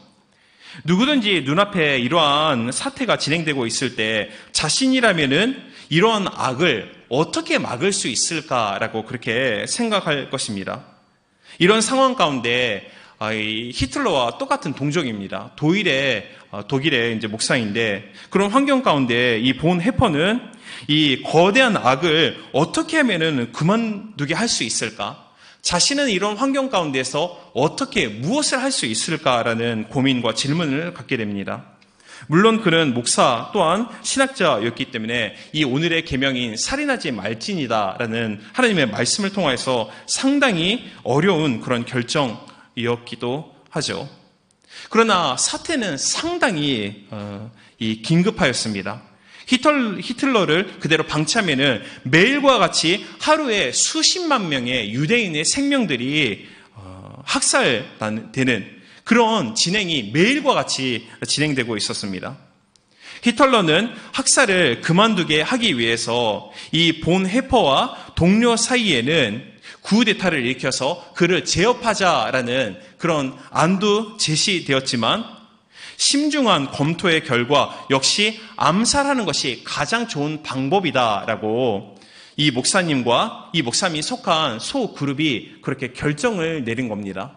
Speaker 2: 누구든지 눈앞에 이러한 사태가 진행되고 있을 때 자신이라면은 이러한 악을 어떻게 막을 수 있을까라고 그렇게 생각할 것입니다. 이런 상황 가운데 히틀러와 똑같은 동족입니다. 독일의 이제 목사인데 그런 환경 가운데 이 본 해퍼는 이 거대한 악을 어떻게 하면은 그만두게 할 수 있을까? 자신은 이런 환경 가운데서 어떻게 무엇을 할 수 있을까라는 고민과 질문을 갖게 됩니다. 물론 그는 목사 또한 신학자였기 때문에 이 오늘의 계명인 살인하지 말지니다라는 하나님의 말씀을 통해서 상당히 어려운 그런 결정이었기도 하죠. 그러나 사태는 상당히 긴급하였습니다. 히틀러를 그대로 방치하면은 매일과 같이 하루에 수십만 명의 유대인의 생명들이 학살되는 그런 진행이 매일과 같이 진행되고 있었습니다. 히틀러는 학살을 그만두게 하기 위해서 이 본 해퍼와 동료 사이에는 구데타를 일으켜서 그를 제압하자라는 그런 안도 제시되었지만 심중한 검토의 결과 역시 암살하는 것이 가장 좋은 방법이다라고 이 목사님과 이 목사님이 속한 소그룹이 그렇게 결정을 내린 겁니다.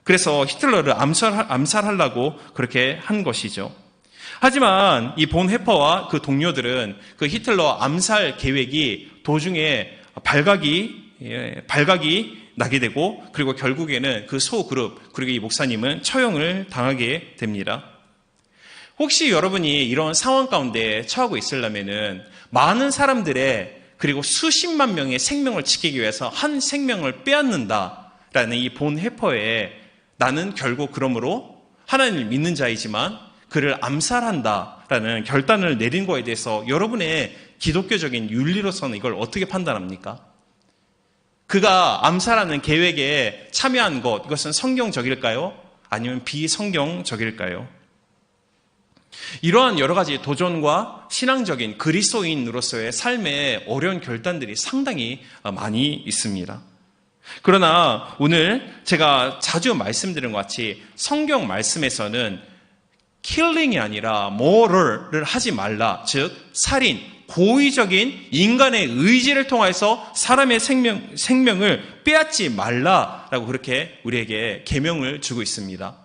Speaker 2: 그래서 히틀러를 암살하려고 그렇게 한 것이죠. 하지만 이 본 해퍼와 그 동료들은 그 히틀러 암살 계획이 도중에 발각이 나게 되고 그리고 결국에는 그 소그룹 그리고 이 목사님은 처형을 당하게 됩니다. 혹시 여러분이 이런 상황 가운데 처하고 있으려면은 많은 사람들의 그리고 수십만 명의 생명을 지키기 위해서 한 생명을 빼앗는다라는 이 본 해퍼에 나는 결국 그러므로 하나님을 믿는 자이지만 그를 암살한다라는 결단을 내린 거에 대해서 여러분의 기독교적인 윤리로서는 이걸 어떻게 판단합니까? 그가 암살하는 계획에 참여한 것, 이것은 성경적일까요? 아니면 비성경적일까요? 이러한 여러 가지 도전과 신앙적인 그리스도인으로서의 삶의 어려운 결단들이 상당히 많이 있습니다. 그러나 오늘 제가 자주 말씀드린 것 같이 성경 말씀에서는 킬링이 아니라 murder를 하지 말라, 즉 살인, 고의적인 인간의 의지를 통해서 사람의 생명을 빼앗지 말라라고 그렇게 우리에게 계명을 주고 있습니다.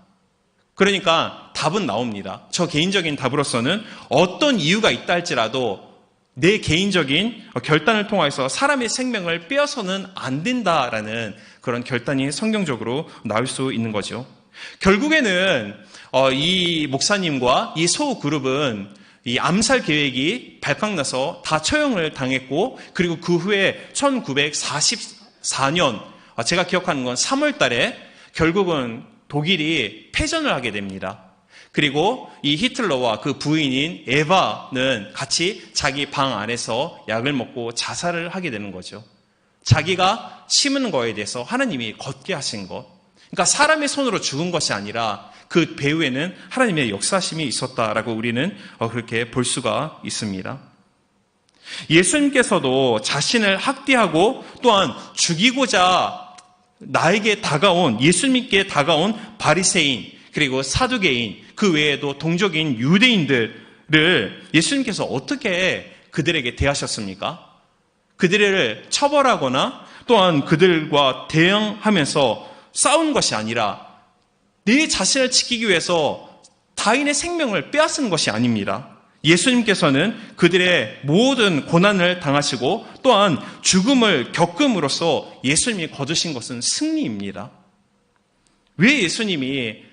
Speaker 2: 그러니까 답은 나옵니다. 저 개인적인 답으로서는 어떤 이유가 있다 할지라도 내 개인적인 결단을 통해서 사람의 생명을 빼앗아서는 안 된다라는 그런 결단이 성경적으로 나올 수 있는 거죠. 결국에는 이 목사님과 이 소그룹은 이 암살 계획이 발각나서 다 처형을 당했고 그리고 그 후에 1944년 제가 기억하는 건 3월 달에 결국은 독일이 패전을 하게 됩니다. 그리고 이 히틀러와 그 부인인 에바는 같이 자기 방 안에서 약을 먹고 자살을 하게 되는 거죠. 자기가 심은 거에 대해서 하나님이 걷게 하신 것. 그러니까 사람의 손으로 죽은 것이 아니라 그 배후에는 하나님의 역사심이 있었다라고 우리는 그렇게 볼 수가 있습니다. 예수님께서도 자신을 학대하고 또한 죽이고자 나에게 다가온 예수님께 다가온 바리새인 그리고 사두개인 그 외에도 동족인 유대인들을 예수님께서 어떻게 그들에게 대하셨습니까? 그들을 처벌하거나 또한 그들과 대응하면서 싸운 것이 아니라 내 자신을 지키기 위해서 타인의 생명을 빼앗은 것이 아닙니다. 예수님께서는 그들의 모든 고난을 당하시고 또한 죽음을 겪음으로써 예수님이 거두신 것은 승리입니다. 왜 예수님이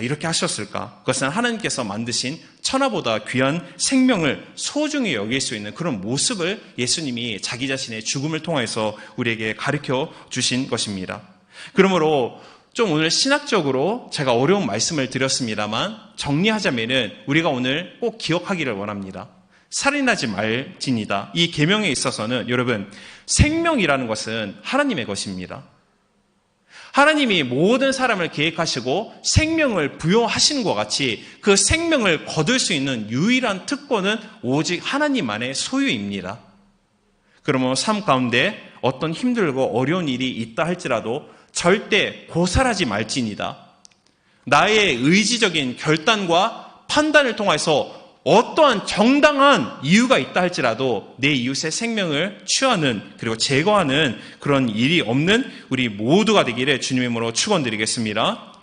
Speaker 2: 이렇게 하셨을까? 그것은 하나님께서 만드신 천하보다 귀한 생명을 소중히 여길 수 있는 그런 모습을 예수님이 자기 자신의 죽음을 통해서 우리에게 가르쳐 주신 것입니다. 그러므로 좀 오늘 신학적으로 제가 어려운 말씀을 드렸습니다만 정리하자면은 우리가 오늘 꼭 기억하기를 원합니다. 살인하지 말지니다. 이 계명에 있어서는 여러분 생명이라는 것은 하나님의 것입니다. 하나님이 모든 사람을 계획하시고 생명을 부여하신 것 같이 그 생명을 거둘 수 있는 유일한 특권은 오직 하나님만의 소유입니다. 그러면 삶 가운데 어떤 힘들고 어려운 일이 있다 할지라도 절대 고살하지 말지니다. 나의 의지적인 결단과 판단을 통해서 어떠한 정당한 이유가 있다 할지라도 내 이웃의 생명을 취하는 그리고 제거하는 그런 일이 없는 우리 모두가 되기를 주님의 이름으로 축원드리겠습니다.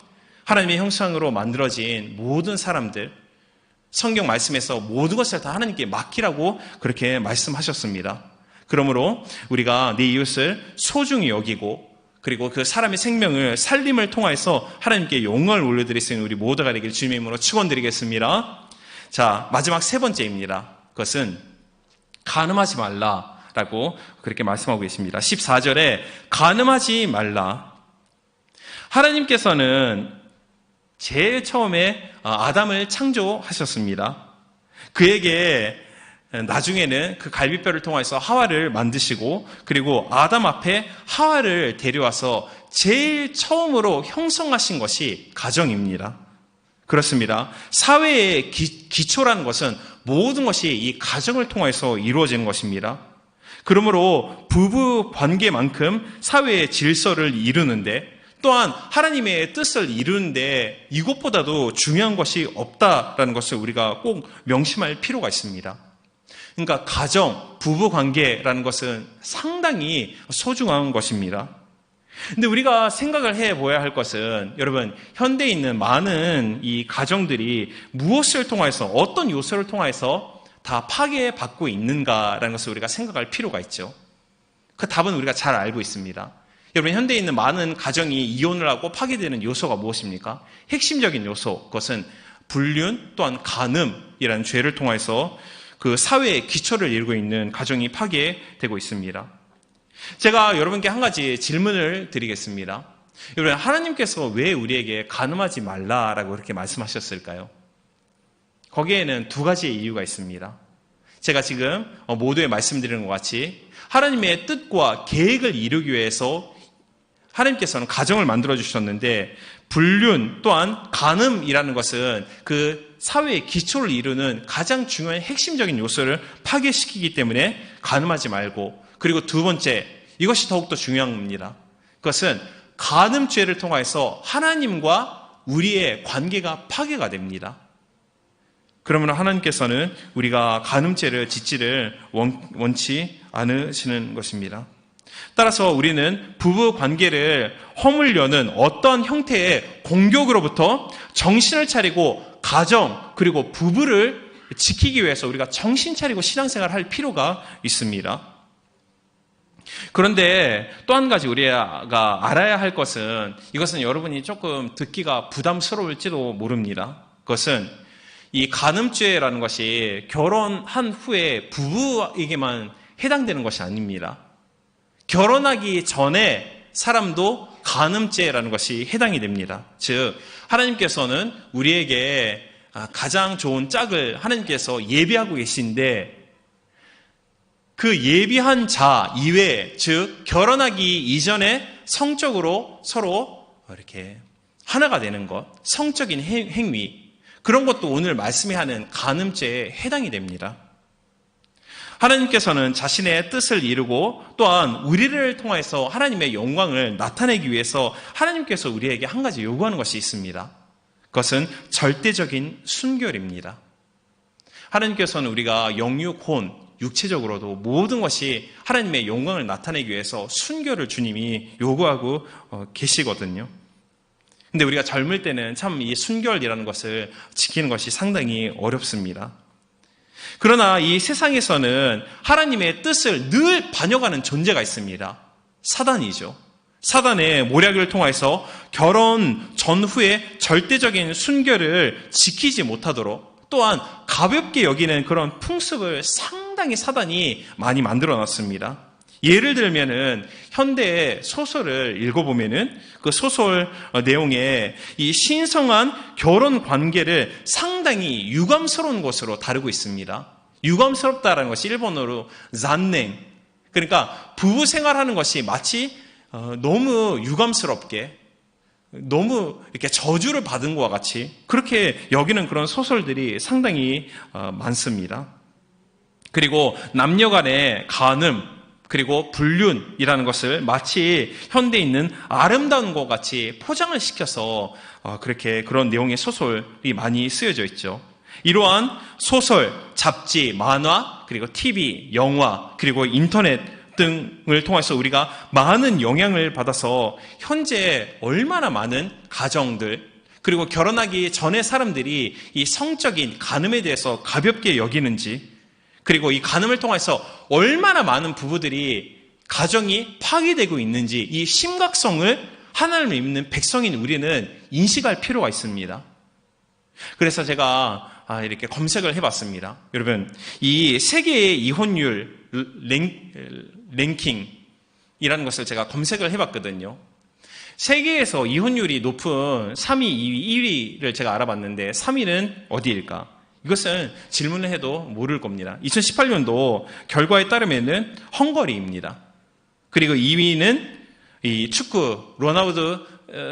Speaker 2: 하나님의 형상으로 만들어진 모든 사람들, 성경 말씀에서 모든 것을 다 하나님께 맡기라고 그렇게 말씀하셨습니다. 그러므로 우리가 내 이웃을 소중히 여기고 그리고 그 사람의 생명을 살림을 통해서 하나님께 영광을 올려드릴 수 있는 우리 모두가 되기를 주님의 이름으로 축원드리겠습니다. 자, 마지막 세 번째입니다. 그것은 간음하지 말라라고 그렇게 말씀하고 계십니다. 14절에 간음하지 말라. 하나님께서는 제일 처음에 아담을 창조하셨습니다. 그에게 나중에는 그 갈비뼈를 통해서 하와를 만드시고 그리고 아담 앞에 하와를 데려와서 제일 처음으로 형성하신 것이 가정입니다. 그렇습니다. 사회의 기초라는 것은 모든 것이 이 가정을 통해서 이루어지는 것입니다. 그러므로 부부 관계만큼 사회의 질서를 이루는데 또한 하나님의 뜻을 이루는데 이것보다도 중요한 것이 없다라는 것을 우리가 꼭 명심할 필요가 있습니다. 그러니까 가정, 부부 관계라는 것은 상당히 소중한 것입니다. 근데 우리가 생각을 해봐야 할 것은 여러분 현대에 있는 많은 이 가정들이 무엇을 통해서 어떤 요소를 통해서 다 파괴받고 있는가라는 것을 우리가 생각할 필요가 있죠. 그 답은 우리가 잘 알고 있습니다. 여러분 현대에 있는 많은 가정이 이혼을 하고 파괴되는 요소가 무엇입니까? 핵심적인 요소, 그것은 불륜 또한 간음이라는 죄를 통해서 그 사회의 기초를 이루고 있는 가정이 파괴되고 있습니다. 제가 여러분께 한 가지 질문을 드리겠습니다. 여러분, 하나님께서 왜 우리에게 간음하지 말라라고 그렇게 말씀하셨을까요? 거기에는 두 가지의 이유가 있습니다. 제가 지금 모두에 말씀드리는 것 같이 하나님의 뜻과 계획을 이루기 위해서 하나님께서는 가정을 만들어주셨는데 불륜 또한 간음이라는 것은 그 사회의 기초를 이루는 가장 중요한 핵심적인 요소를 파괴시키기 때문에 간음하지 말고 그리고 두 번째, 이것이 더욱더 중요한 겁니다. 그것은 간음죄를 통해서 하나님과 우리의 관계가 파괴가 됩니다. 그러면 하나님께서는 우리가 간음죄를 짓지를 원치 않으시는 것입니다. 따라서 우리는 부부 관계를 허물려는 어떤 형태의 공격으로부터 정신을 차리고 가정 그리고 부부를 지키기 위해서 우리가 정신 차리고 신앙생활을 할 필요가 있습니다. 그런데 또 한 가지 우리가 알아야 할 것은 이것은 여러분이 조금 듣기가 부담스러울지도 모릅니다. 그것은 이 간음죄라는 것이 결혼한 후에 부부에게만 해당되는 것이 아닙니다. 결혼하기 전에 사람도 간음죄라는 것이 해당이 됩니다. 즉 하나님께서는 우리에게 가장 좋은 짝을 하나님께서 예비하고 계신데 그 예비한 자 이외에 즉 결혼하기 이전에 성적으로 서로 이렇게 하나가 되는 것, 성적인 행위 그런 것도 오늘 말씀이 하는 간음죄에 해당이 됩니다. 하나님께서는 자신의 뜻을 이루고 또한 우리를 통해서 하나님의 영광을 나타내기 위해서 하나님께서 우리에게 한 가지 요구하는 것이 있습니다. 그것은 절대적인 순결입니다. 하나님께서는 우리가 영육, 혼, 육체적으로도 모든 것이 하나님의 영광을 나타내기 위해서 순결을 주님이 요구하고 계시거든요. 근데 우리가 젊을 때는 참 이 순결이라는 것을 지키는 것이 상당히 어렵습니다. 그러나 이 세상에서는 하나님의 뜻을 늘 반영하는 존재가 있습니다. 사단이죠. 사단의 모략을 통해서 결혼 전후에 절대적인 순결을 지키지 못하도록 또한 가볍게 여기는 그런 풍습을 상당히 사단이 많이 만들어 놨습니다. 예를 들면은 현대의 소설을 읽어보면은 그 소설 내용에 이 신성한 결혼 관계를 상당히 유감스러운 것으로 다루고 있습니다. 유감스럽다라는 것이 일본어로 잔넨. 그러니까 부부 생활하는 것이 마치 너무 유감스럽게 너무 이렇게 저주를 받은 것과 같이 그렇게 여기는 그런 소설들이 상당히 많습니다. 그리고 남녀 간의 간음 그리고 불륜이라는 것을 마치 현대에 있는 아름다운 것 같이 포장을 시켜서 그렇게 그런 내용의 소설이 많이 쓰여져 있죠. 이러한 소설, 잡지, 만화, 그리고 TV, 영화, 그리고 인터넷 등을 통해서 우리가 많은 영향을 받아서 현재 얼마나 많은 가정들 그리고 결혼하기 전에 사람들이 이 성적인 간음에 대해서 가볍게 여기는지 그리고 이 간음을 통해서 얼마나 많은 부부들이 가정이 파괴되고 있는지 이 심각성을 하나님을 믿는 백성인 우리는 인식할 필요가 있습니다. 그래서 제가 이렇게 검색을 해봤습니다. 여러분, 이 세계의 이혼율 랭킹이라는 것을 제가 검색을 해봤거든요. 세계에서 이혼율이 높은 3위, 2위, 1위를 제가 알아봤는데 3위는 어디일까? 이것은 질문을 해도 모를 겁니다. 2018년도 결과에 따르면은 헝가리입니다. 그리고 2위는 이 축구 로나우드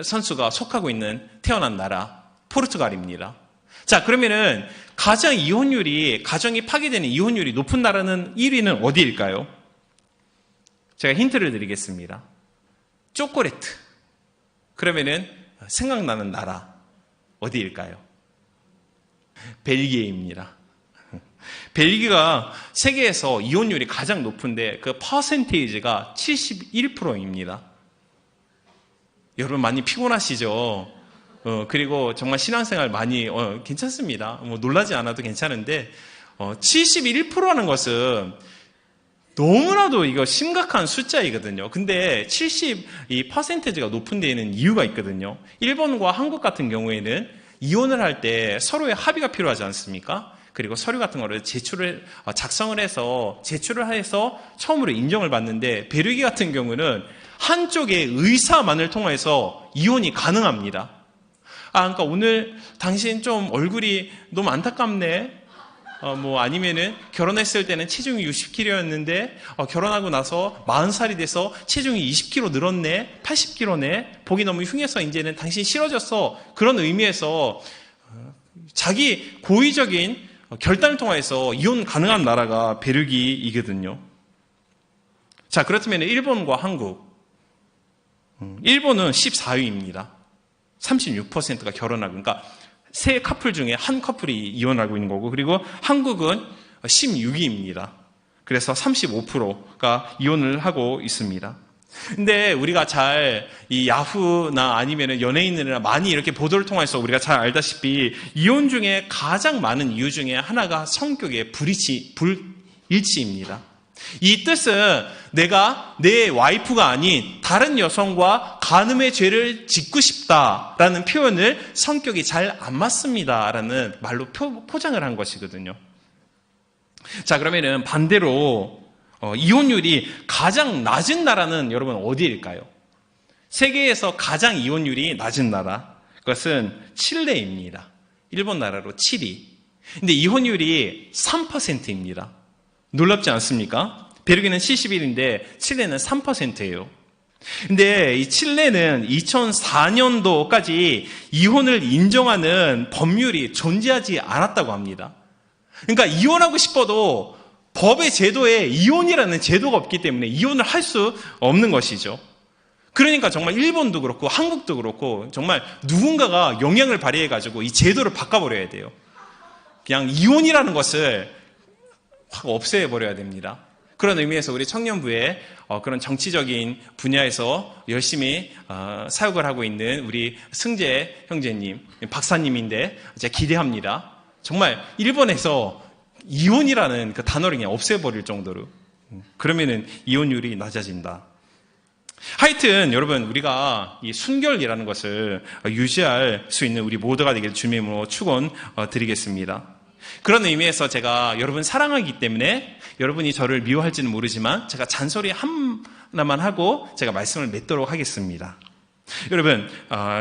Speaker 2: 선수가 속하고 있는 태어난 나라 포르투갈입니다. 자, 그러면은 가정이 파괴되는 이혼율이 높은 나라는 1위는 어디일까요? 제가 힌트를 드리겠습니다. 초콜릿. 그러면은 생각나는 나라 어디일까요? 벨기에입니다. 벨기에가 세계에서 이혼율이 가장 높은데 그 퍼센테이지가 71%입니다. 여러분 많이 피곤하시죠? 그리고 정말 신앙생활 많이 괜찮습니다. 뭐 놀라지 않아도 괜찮은데 71%라는 것은 너무나도 이거 심각한 숫자이거든요. 근데 72%가 높은 데에는 이유가 있거든요. 일본과 한국 같은 경우에는 이혼을 할 때 서로의 합의가 필요하지 않습니까? 그리고 서류 같은 거를 작성을 해서 제출을 해서 처음으로 인정을 받는데 벨기에 같은 경우는 한쪽의 의사만을 통해서 이혼이 가능합니다. 그러니까 오늘 당신 좀 얼굴이 너무 안타깝네. 아니면은 결혼했을 때는 체중이 60kg였는데 결혼하고 나서 40살이 돼서 체중이 20kg 늘었네. 80kg네. 보기 너무 흉해서 이제는 당신 싫어졌어. 그런 의미에서 자기 고의적인 결단을 통해서 이혼 가능한 나라가 벨기에이거든요. 자, 그렇다면 일본과 한국. 일본은 14위입니다. 36%가 결혼하고 그러니까 세 커플 중에 한 커플이 이혼하고 있는 거고 그리고 한국은 16위입니다. 그래서 35%가 이혼을 하고 있습니다. 근데 우리가 잘 이 야후나 아니면 연예인들이나 많이 이렇게 보도를 통해서 우리가 잘 알다시피 이혼 중에 가장 많은 이유 중에 하나가 성격의 불일치입니다. 이 뜻은 내가 내 와이프가 아닌 다른 여성과 간음의 죄를 짓고 싶다라는 표현을 성격이 잘 안 맞습니다라는 말로 포장을 한 것이거든요. 자, 그러면은 반대로 이혼율이 가장 낮은 나라는 여러분 어디일까요? 세계에서 가장 이혼율이 낮은 나라 그것은 칠레입니다. 일본 나라로 7위. 근데 이혼율이 3%입니다. 놀랍지 않습니까? 벨기에는 71인데 칠레는 3%예요. 근데 이 칠레는 2004년도까지 이혼을 인정하는 법률이 존재하지 않았다고 합니다. 그러니까 이혼하고 싶어도 법의 제도에 이혼이라는 제도가 없기 때문에 이혼을 할 수 없는 것이죠. 그러니까 정말 일본도 그렇고 한국도 그렇고 정말 누군가가 영향을 발휘해가지고 이 제도를 바꿔버려야 돼요. 그냥 이혼이라는 것을 확 없애버려야 됩니다. 그런 의미에서 우리 청년부에 그런 정치적인 분야에서 열심히 사역을 하고 있는 우리 승재 형제님, 박사님인데 제가 기대합니다. 정말 일본에서 이혼이라는 그 단어를 그냥 없애버릴 정도로. 그러면은 이혼율이 낮아진다. 하여튼 여러분, 우리가 이 순결이라는 것을 유지할 수 있는 우리 모두가 되길 주님으로 축원드리겠습니다. 그런 의미에서 제가 여러분 사랑하기 때문에 여러분이 저를 미워할지는 모르지만 제가 잔소리 하나만 하고 제가 말씀을 맺도록 하겠습니다. 여러분,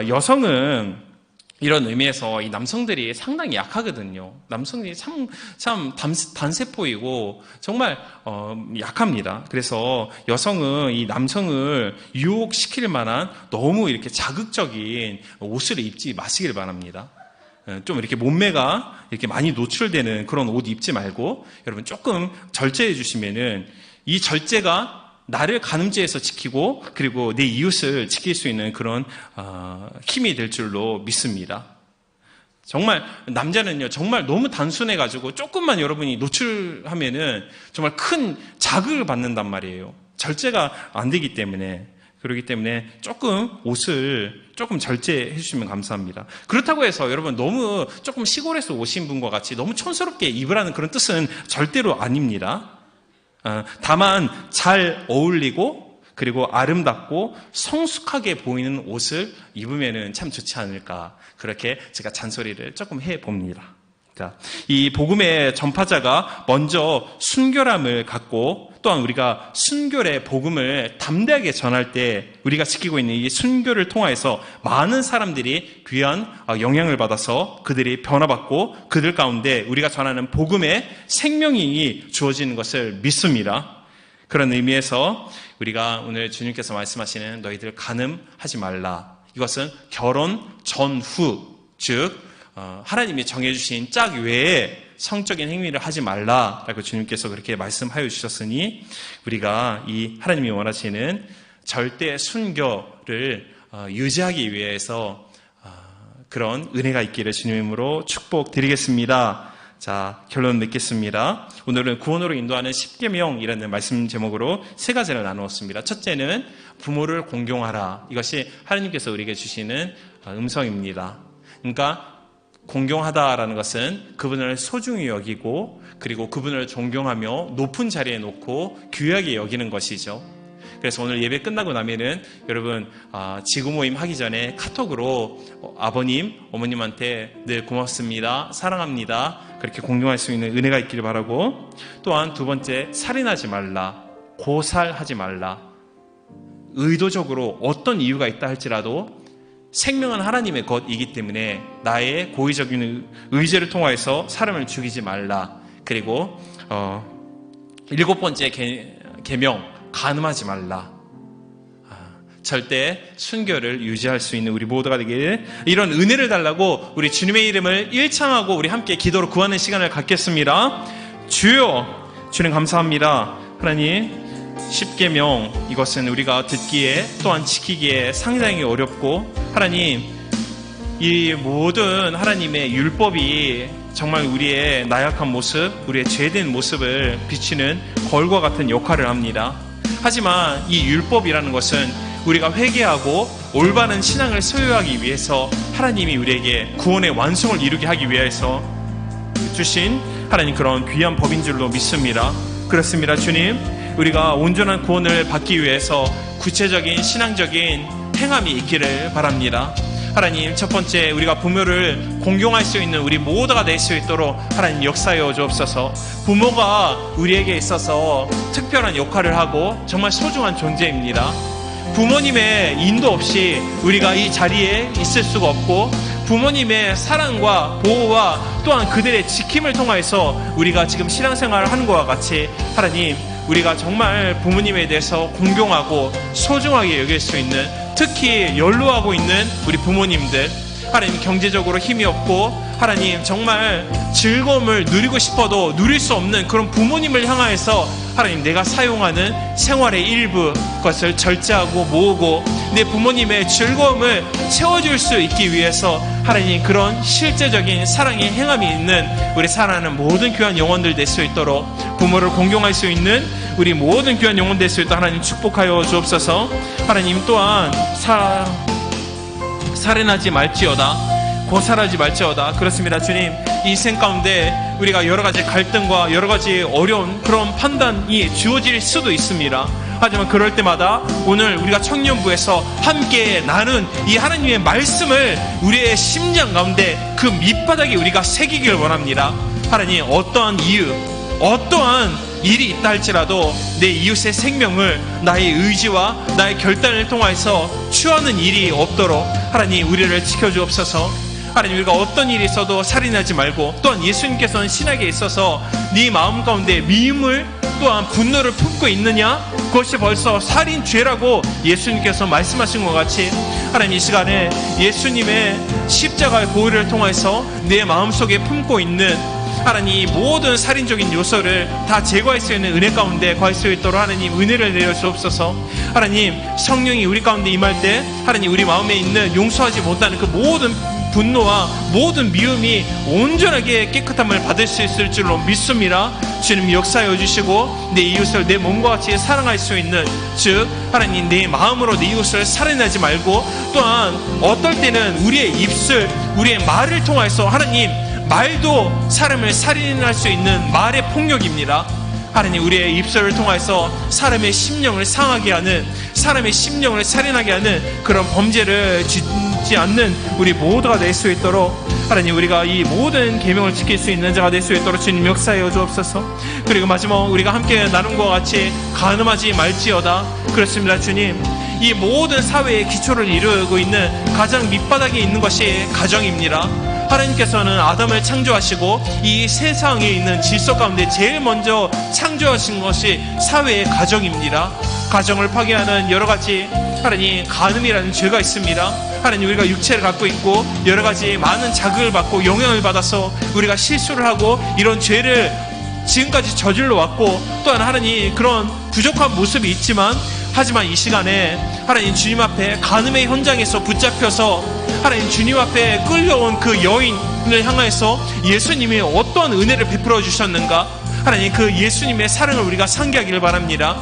Speaker 2: 여성은 이런 의미에서 이 남성들이 상당히 약하거든요. 남성들이 참 단세포이고 정말 약합니다. 그래서 여성은 이 남성을 유혹시킬 만한 너무 이렇게 자극적인 옷을 입지 마시길 바랍니다. 좀 이렇게 몸매가 이렇게 많이 노출되는 그런 옷 입지 말고 여러분 조금 절제해 주시면은 이 절제가 나를 가늠죄에서 지키고 그리고 내 이웃을 지킬 수 있는 그런 힘이 될 줄로 믿습니다. 정말 남자는요, 정말 너무 단순해가지고 조금만 여러분이 노출하면은 정말 큰 자극을 받는단 말이에요. 절제가 안 되기 때문에. 그렇기 때문에 조금 옷을 조금 절제해 주시면 감사합니다. 그렇다고 해서 여러분 너무 조금 시골에서 오신 분과 같이 너무 촌스럽게 입으라는 그런 뜻은 절대로 아닙니다. 다만 잘 어울리고 그리고 아름답고 성숙하게 보이는 옷을 입으면 참 좋지 않을까, 그렇게 제가 잔소리를 조금 해봅니다. 자, 이 복음의 전파자가 먼저 순결함을 갖고 또한 우리가 순결의 복음을 담대하게 전할 때 우리가 지키고 있는 이 순결을 통하여서 많은 사람들이 귀한 영향을 받아서 그들이 변화받고 그들 가운데 우리가 전하는 복음의 생명이 주어지는 것을 믿습니다. 그런 의미에서 우리가 오늘 주님께서 말씀하시는 너희들 간음하지 말라, 이것은 결혼 전후, 즉 하나님이 정해주신 짝 외에 성적인 행위를 하지 말라라고 주님께서 그렇게 말씀하여 주셨으니 우리가 이 하나님이 원하시는 절대 순결을 유지하기 위해서 그런 은혜가 있기를 주님으로 축복드리겠습니다. 자, 결론 맺겠습니다. 오늘은 구원으로 인도하는 10계명이라는 말씀 제목으로 세 가지를 나누었습니다. 첫째는 부모를 공경하라. 이것이 하나님께서 우리에게 주시는 음성입니다. 그러니까 공경하다라는 것은 그분을 소중히 여기고 그리고 그분을 존경하며 높은 자리에 놓고 귀하게 여기는 것이죠. 그래서 오늘 예배 끝나고 나면은 여러분 지구 모임 하기 전에 카톡으로 아버님, 어머님한테 늘 고맙습니다, 사랑합니다, 그렇게 공경할 수 있는 은혜가 있기를 바라고, 또한 두 번째, 살인하지 말라, 고살하지 말라. 의도적으로 어떤 이유가 있다 할지라도 생명은 하나님의 것이기 때문에 나의 고의적인 의지를 통하여서 사람을 죽이지 말라. 그리고 일곱 번째 계명, 간음하지 말라. 절대 순결을 유지할 수 있는 우리 모두가 되길, 이런 은혜를 달라고 우리 주님의 이름을 일창하고 우리 함께 기도로 구하는 시간을 갖겠습니다. 주여, 주님 감사합니다. 하나님, 10계명, 이것은 우리가 듣기에 또한 지키기에 상당히 어렵고, 하나님, 이 모든 하나님의 율법이 정말 우리의 나약한 모습, 우리의 죄된 모습을 비추는 거울과 같은 역할을 합니다. 하지만 이 율법이라는 것은 우리가 회개하고 올바른 신앙을 소유하기 위해서 하나님이 우리에게 구원의 완성을 이루게 하기 위해서 주신 하나님 그런 귀한 법인 줄로 믿습니다. 그렇습니다. 주님, 우리가 온전한 구원을 받기 위해서 구체적인 신앙적인 행함이 있기를 바랍니다. 하나님, 첫 번째, 우리가 부모를 공경할 수 있는 우리 모두가 될 수 있도록 하나님 역사하여 주옵소서. 부모가 우리에게 있어서 특별한 역할을 하고 정말 소중한 존재입니다. 부모님의 인도 없이 우리가 이 자리에 있을 수가 없고, 부모님의 사랑과 보호와 또한 그들의 지킴을 통해서 우리가 지금 신앙생활을 하는 것과 같이 하나님, 우리가 정말 부모님에 대해서 공경하고 소중하게 여길 수 있는, 특히 연로하고 있는 우리 부모님들, 하나님 경제적으로 힘이 없고 하나님 정말 즐거움을 누리고 싶어도 누릴 수 없는 그런 부모님을 향하여서 하나님 내가 사용하는 생활의 일부 것을 절제하고 모으고 내 부모님의 즐거움을 채워줄 수 있기 위해서 하나님 그런 실제적인 사랑의 행함이 있는 우리 사랑하는 모든 귀한 영혼들 될 수 있도록, 부모를 공경할 수 있는 우리 모든 귀한 영혼 될 수 있도록 하나님 축복하여 주옵소서. 하나님 또한 살인하지 말지어다. 고살하지 말지어다. 그렇습니다. 주님, 인생 가운데 우리가 여러 가지 갈등과 여러 가지 어려운 그런 판단이 주어질 수도 있습니다. 하지만 그럴 때마다 오늘 우리가 청년부에서 함께 나눈 이 하나님의 말씀을 우리의 심장 가운데 그 밑바닥에 우리가 새기길 원합니다. 하나님, 어떠한 이유, 어떠한 일이 있다 할지라도 내 이웃의 생명을 나의 의지와 나의 결단을 통해서 취하는 일이 없도록 하나님 우리를 지켜주옵소서. 하나님, 우리가 어떤 일이 있어도 살인하지 말고, 또한 예수님께서는 신약에 있어서 네 마음 가운데 미움을 또한 분노를 품고 있느냐? 그것이 벌써 살인죄라고 예수님께서 말씀하신 것 같이 하나님, 이 시간에 예수님의 십자가의 보혈을 통해서 내 마음속에 품고 있는 하나님 모든 살인적인 요소를 다 제거할 수 있는 은혜 가운데 거할 수 있도록 하나님 은혜를 내려주옵소서. 하나님, 성령이 우리 가운데 임할 때 하나님 우리 마음에 있는 용서하지 못하는 그 모든 분노와 모든 미움이 온전하게 깨끗함을 받을 수 있을 줄로 믿습니다. 주님, 역사해 주시고 내 이웃을 내 몸과 같이 사랑할 수 있는, 즉 하나님 내 마음으로 내 이웃을 살인하지 말고, 또한 어떨 때는 우리의 입술, 우리의 말을 통해서 하나님 말도 사람을 살인할 수 있는 말의 폭력입니다. 하나님, 우리의 입술을 통해서 사람의 심령을 상하게 하는, 사람의 심령을 살인하게 하는 그런 범죄를 짓지 않는 우리 모두가 될 수 있도록 하나님, 우리가 이 모든 계명을 지킬 수 있는 자가 될 수 있도록 주님 역사하여 주옵소서. 그리고 마지막 우리가 함께 나눈 것과 같이 간음하지 말지어다. 그렇습니다. 주님, 이 모든 사회의 기초를 이루고 있는 가장 밑바닥에 있는 것이 가정입니다. 하나님께서는 아담을 창조하시고 이 세상에 있는 질서 가운데 제일 먼저 창조하신 것이 사회의 가정입니다. 가정을 파괴하는 여러 가지 하나님 간음이라는 죄가 있습니다. 하나님, 우리가 육체를 갖고 있고 여러 가지 많은 자극을 받고 영향을 받아서 우리가 실수를 하고 이런 죄를 지금까지 저질러 왔고, 또한 하나님 그런 부족한 모습이 있지만, 하지만 이 시간에 하나님 주님 앞에 간음의 현장에서 붙잡혀서 하나님 주님 앞에 끌려온 그 여인을 향해서 예수님이 어떤 은혜를 베풀어 주셨는가, 하나님 그 예수님의 사랑을 우리가 상기하기를 바랍니다.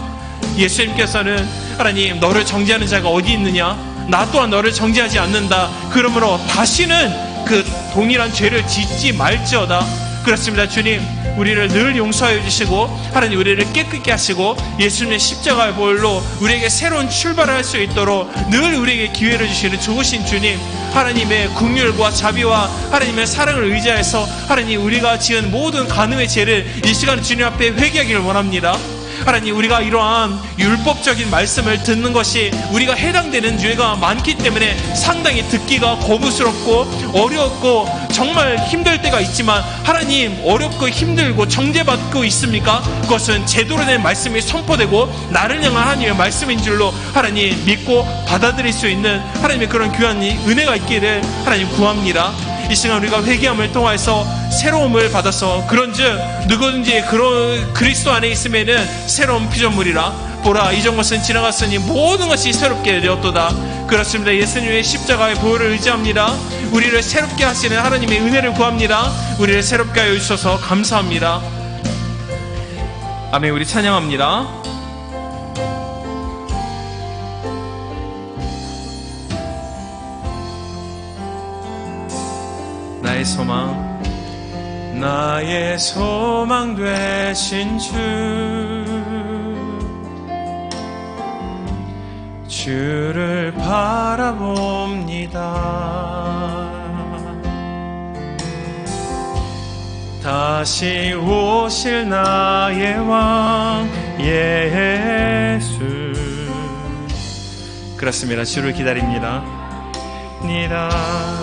Speaker 2: 예수님께서는 하나님, 너를 정죄하는 자가 어디 있느냐, 나 또한 너를 정죄하지 않는다. 그러므로 다시는 그 동일한 죄를 짓지 말지어다. 그렇습니다. 주님, 우리를 늘 용서하여 주시고 하나님 우리를 깨끗게 하시고 예수님의 십자가의 보혈로 우리에게 새로운 출발을 할 수 있도록 늘 우리에게 기회를 주시는 좋으신 주님, 하나님의 긍휼과 자비와 하나님의 사랑을 의지해서 하나님 우리가 지은 모든 간음의 죄를 이 시간 주님 앞에 회개하기를 원합니다. 하나님, 우리가 이러한 율법적인 말씀을 듣는 것이 우리가 해당되는 죄가 많기 때문에 상당히 듣기가 거부스럽고 어렵고 정말 힘들 때가 있지만, 하나님 어렵고 힘들고 정죄받고 있습니까? 그것은 제대로 된 말씀이 선포되고 나를 향한 하나님의 말씀인 줄로 하나님 믿고 받아들일 수 있는 하나님의 그런 귀한 은혜가 있기를 하나님 구합니다. 이 시간 우리가 회개함을 통해서 새로움을 받아서, 그런즉 누구든지 그리스도 안에 있으면은 새로운 피조물이라. 보라, 이전 것은 지나갔으니 모든 것이 새롭게 되었도다. 그렇습니다. 예수님의 십자가의 보혈을 의지합니다. 우리를 새롭게 하시는 하나님의 은혜를 구합니다. 우리를 새롭게 하여 주셔서 감사합니다. 아멘. 우리 찬양합니다. 나의 소망, 나의 소망 되신 주를 바라봅니다. 다시 오실 나의 왕 예수. 그렇습니다. 주를 기다립니다.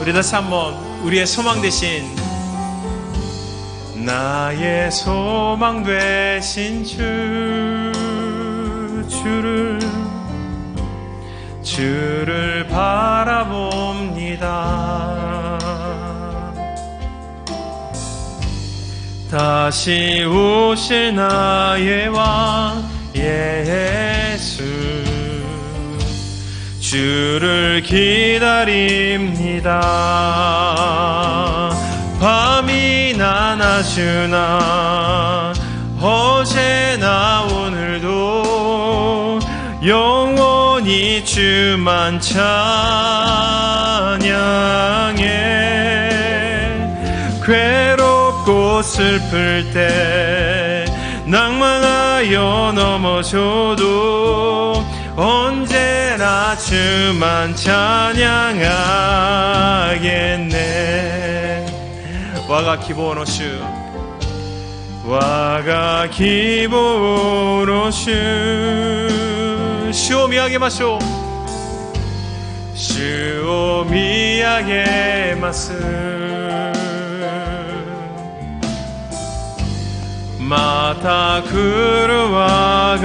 Speaker 2: 우리 다시 한번 우리의 소망 되신, 나의 소망 되신 주를 바라봅니다. 다시 오실 나의 왕 예수, 주를 기다립니다. 밤이나 낮이나 어제나 오늘도 영원히 주만 찬양해. 괴롭고 슬플 때 낭만하여 넘어져도 언제나 주만 찬양하겠네. 와가 기본오슈 와가 기본오슈 시오미야게 마쇼 시오미야게 마스 마타 그루와가오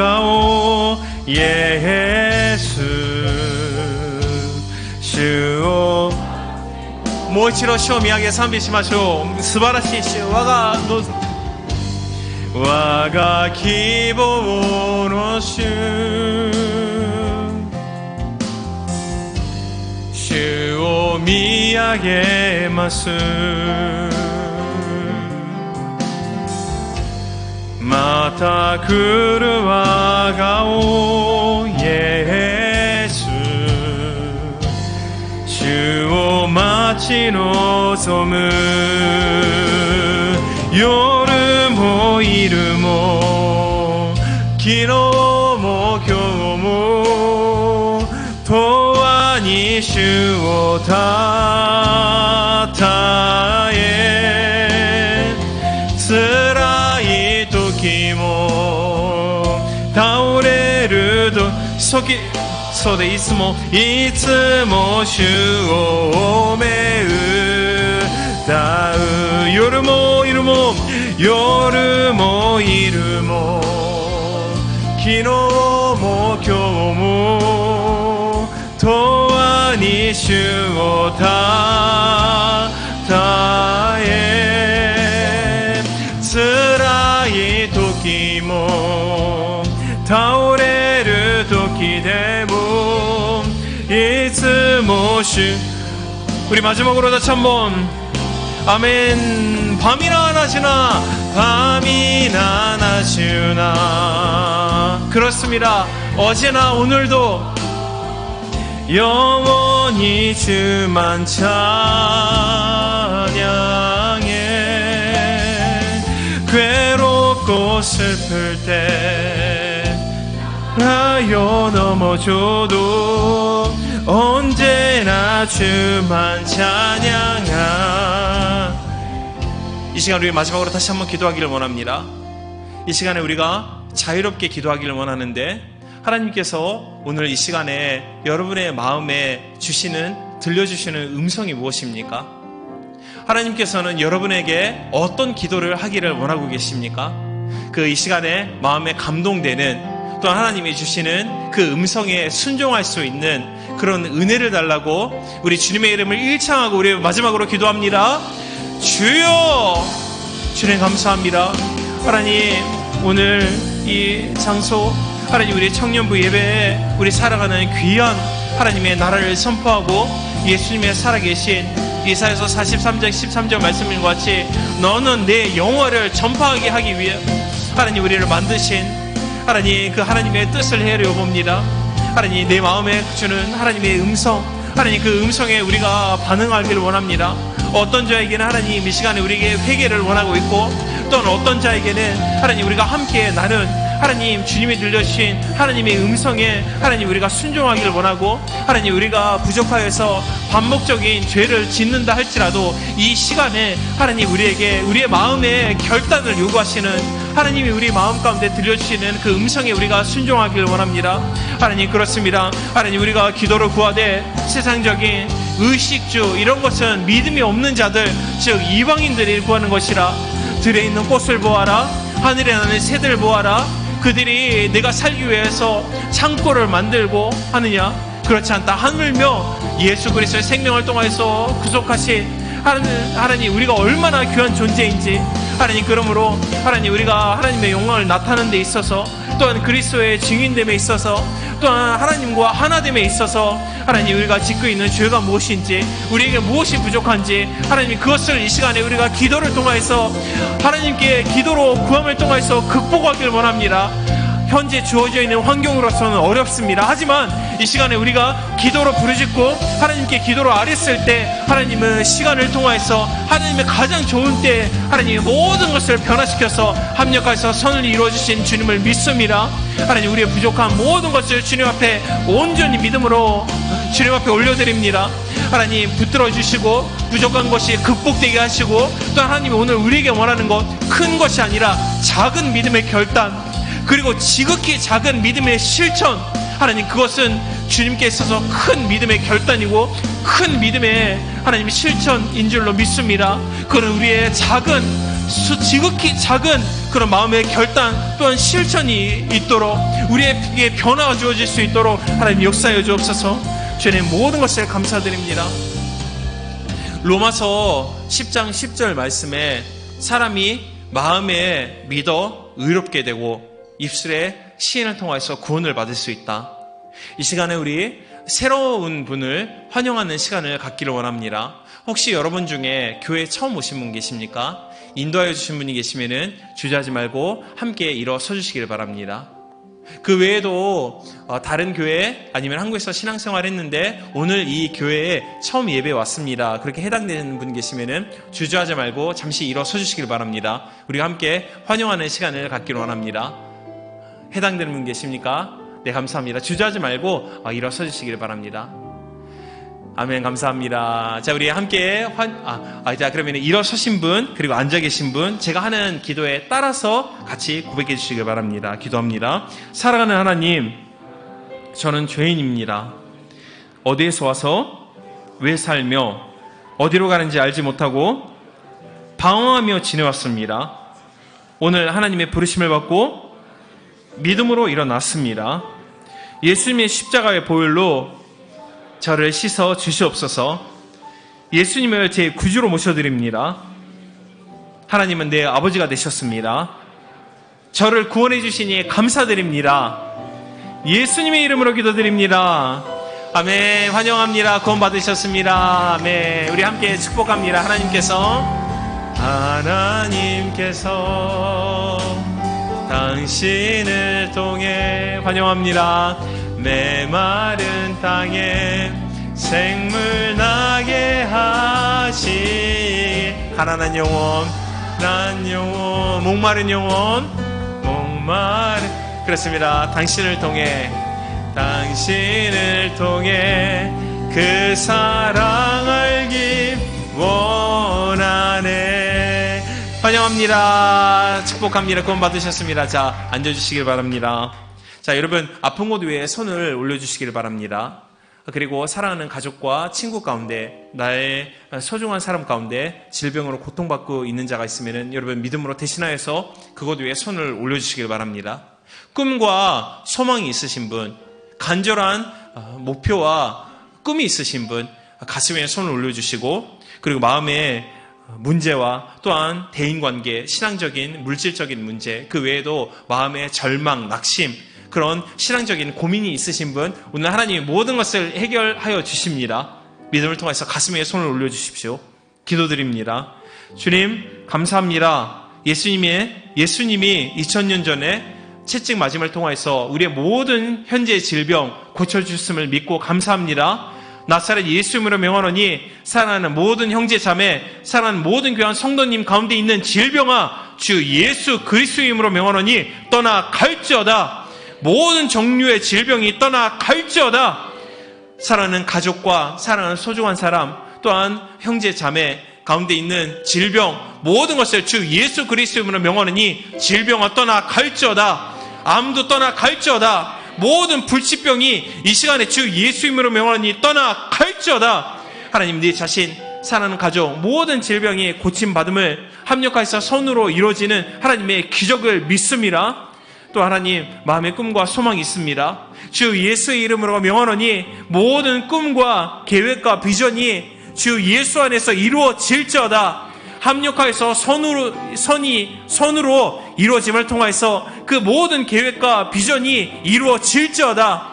Speaker 2: 예수 시오 모이치로 시오미야게 산비시마쇼 스바라시 시오와가 노 와가 기본오슈 시오미야게 마스 마타 그루와가오 예수 주오 마치 노소무 요르모 이르모 기노모 교모 도아니 주오 타타에 스라이 도키모 다오레르도 소키 소데 이스모 이츠모 슈오메으 다으 요르모 이르모 요르모 이르모 기노모 교모 도아니 슈오 타타에 스라이 도키모 다오레르 도키데모 이츠모슈. 우리 마지막으로 다시 한번 아멘. 밤이나 낮이나 밤이나 낮이나 그렇습니다. 어제나 오늘도 영원히 주만 찬양해. 괴롭고 슬플 때 하여 넘어져도 언제나 주만 찬양하. 이 시간 우리 마지막으로 다시 한번 기도하기를 원합니다. 이 시간에 우리가 자유롭게 기도하기를 원하는데 하나님께서 오늘 이 시간에 여러분의 마음에 주시는 들려주시는 음성이 무엇입니까? 하나님께서는 여러분에게 어떤 기도를 하기를 원하고 계십니까? 그 이 시간에 마음에 감동되는 또 하나님이 주시는 그 음성에 순종할 수 있는 그런 은혜를 달라고 우리 주님의 이름을 일창하고 우리 마지막으로 기도합니다. 주여, 주님 감사합니다. 하나님, 오늘 이 장소 하나님 우리 청년부 예배에 우리 살아가는 귀한 하나님의 나라를 선포하고 예수님의 살아계신 이사야서 43장 13절 말씀인 것 같이 너는 내 영화를 전파하게 하기 위해 하나님 우리를 만드신 하나님 그 하나님의 뜻을 헤아려 봅니다. 하나님 내 마음에 주는 하나님의 음성, 하나님 그 음성에 우리가 반응하기를 원합니다. 어떤 자에게는 하나님 이 시간에 우리에게 회개를 원하고 있고 또는 어떤 자에게는 하나님 우리가 함께 나눈 하나님 주님이 들려주신 하나님의 음성에 하나님 우리가 순종하기를 원하고 하나님 우리가 부족하여서 반복적인 죄를 짓는다 할지라도 이 시간에 하나님 우리에게 우리의 마음의 결단을 요구하시는 하나님이 우리 마음 가운데 들려주시는 그 음성에 우리가 순종하기를 원합니다. 하나님 그렇습니다. 하나님 우리가 기도를 구하되 세상적인 의식주 이런 것은 믿음이 없는 자들 즉 이방인들이 구하는 것이라. 들에 있는 꽃을 보아라. 하늘에 나는 새들 보아라. 그들이 내가 살기 위해서 창고를 만들고 하느냐? 그렇지 않다. 하물며 예수 그리스도의 생명을 통해서 구속하신 하나님 우리가 얼마나 귀한 존재인지 하나님 그러므로 하나님 우리가 하나님의 영광을 나타내는 데 있어서 또한 그리스도의 증인됨에 있어서 또한 하나님과 하나됨에 있어서 하나님 우리가 짓고 있는 죄가 무엇인지 우리에게 무엇이 부족한지 하나님 그것을 이 시간에 우리가 기도를 통해서 하나님께 기도로 구함을 통해서 극복하기를 원합니다. 현재 주어져 있는 환경으로서는 어렵습니다. 하지만 이 시간에 우리가 기도로 부르짖고 하나님께 기도로 아뢰었을 때 하나님은 시간을 통하여서 하나님의 가장 좋은 때에 하나님의 모든 것을 변화시켜서 합력하여서 선을 이루어주신 주님을 믿습니다. 하나님, 우리의 부족한 모든 것을 주님 앞에 온전히 믿음으로 주님 앞에 올려드립니다. 하나님, 붙들어 주시고 부족한 것이 극복되게 하시고, 또 하나님이 오늘 우리에게 원하는 것, 큰 것이 아니라 작은 믿음의 결단, 그리고 지극히 작은 믿음의 실천, 하나님, 그것은 주님께 있어서 큰 믿음의 결단이고 큰 믿음의 하나님의 실천인 줄로 믿습니다. 그건 우리의 지극히 작은 그런 마음의 결단 또한 실천이 있도록, 우리에게 변화가 주어질 수 있도록 하나님 역사해 주옵소서. 주님, 모든 것을 감사드립니다. 로마서 10장 10절 말씀에 사람이 마음에 믿어 의롭게 되고 입술에 시인을 통해서 구원을 받을 수 있다. 이 시간에 우리 새로운 분을 환영하는 시간을 갖기를 원합니다. 혹시 여러분 중에 교회에 처음 오신 분 계십니까? 인도하여 주신 분이 계시면은 주저하지 말고 함께 일어서 주시길 바랍니다. 그 외에도 다른 교회 아니면 한국에서 신앙생활 했는데 오늘 이 교회에 처음 예배 왔습니다, 그렇게 해당되는 분 계시면은 주저하지 말고 잠시 일어서 주시길 바랍니다. 우리가 함께 환영하는 시간을 갖기를 원합니다. 해당되는 분 계십니까? 네, 감사합니다. 주저하지 말고 일어서 주시길 바랍니다. 아멘, 감사합니다. 자, 우리 함께 자, 그러면 일어서신 분 그리고 앉아 계신 분, 제가 하는 기도에 따라서 같이 고백해 주시길 바랍니다. 기도합니다. 사랑하는 하나님, 저는 죄인입니다. 어디에서 와서 왜 살며 어디로 가는지 알지 못하고 방황하며 지내왔습니다. 오늘 하나님의 부르심을 받고 믿음으로 일어났습니다. 예수님의 십자가의 보혈로 저를 씻어 주시옵소서. 예수님을 제 구주로 모셔드립니다. 하나님은 내 아버지가 되셨습니다. 저를 구원해 주시니 감사드립니다. 예수님의 이름으로 기도드립니다. 아멘. 환영합니다. 구원 받으셨습니다. 아멘. 우리 함께 축복합니다. 하나님께서 당신을 통해, 환영합니다, 메마른 땅에 생물 나게 하시. 가난한 영혼, 난 영혼, 목마른 영혼, 그렇습니다. 당신을 통해 그 사랑 알기 원하네. 환영합니다. 축복합니다. 구원 받으셨습니다. 자, 앉아주시길 바랍니다. 자, 여러분, 아픈 곳 위에 손을 올려주시길 바랍니다. 그리고 사랑하는 가족과 친구 가운데, 나의 소중한 사람 가운데 질병으로 고통받고 있는 자가 있으면 여러분 믿음으로 대신하여서 그곳 위에 손을 올려주시길 바랍니다. 꿈과 소망이 있으신 분, 간절한 목표와 꿈이 있으신 분, 가슴에 손을 올려주시고, 그리고 마음에 문제와 또한 대인관계, 신앙적인, 물질적인 문제, 그 외에도 마음의 절망, 낙심, 그런 신앙적인 고민이 있으신 분, 오늘 하나님이 모든 것을 해결하여 주십니다. 믿음을 통해서 가슴에 손을 올려주십시오. 기도드립니다. 주님, 감사합니다. 예수님이 2000년 전에 채찍 맞음을 통해서 우리의 모든 현재의 질병 고쳐주셨음을 믿고 감사합니다. 나사렛 예수님으로 명하노니 사랑하는 모든 형제 자매, 사랑하는 모든 귀한 성도님 가운데 있는 질병아, 주 예수 그리스도의 이름으로 명하노니 떠나갈지어다. 모든 종류의 질병이 떠나갈지어다. 사랑하는 가족과 사랑하는 소중한 사람, 또한 형제 자매 가운데 있는 질병, 모든 것을 주 예수 그리스도의 이름으로 명하노니 질병아 떠나갈지어다. 암도 떠나갈지어다. 모든 불치병이 이 시간에 주 예수 이름으로 명하노니 떠나갈지어다. 하나님, 네 자신, 사랑하는 가족, 모든 질병이 고침받음을 합력하여서 선으로 이루어지는 하나님의 기적을 믿습니다. 또 하나님, 마음의 꿈과 소망이 있습니다. 주 예수의 이름으로 명하노니 모든 꿈과 계획과 비전이 주 예수 안에서 이루어질지어다. 합력하여서 선으로 이루어짐을 통해서 그 모든 계획과 비전이 이루어질지어다.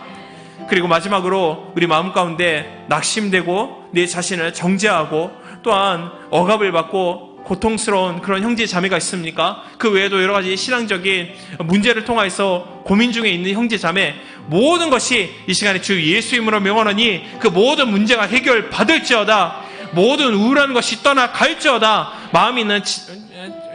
Speaker 2: 그리고 마지막으로 우리 마음 가운데 낙심되고 내 자신을 정죄하고 또한 억압을 받고 고통스러운 그런 형제 자매가 있습니까? 그 외에도 여러 가지 신앙적인 문제를 통해서 고민 중에 있는 형제 자매, 모든 것이 이 시간에 주 예수 이름으로 명하노니 그 모든 문제가 해결받을지어다. 모든 우울한 것이 떠나갈지어다. 마음에 있는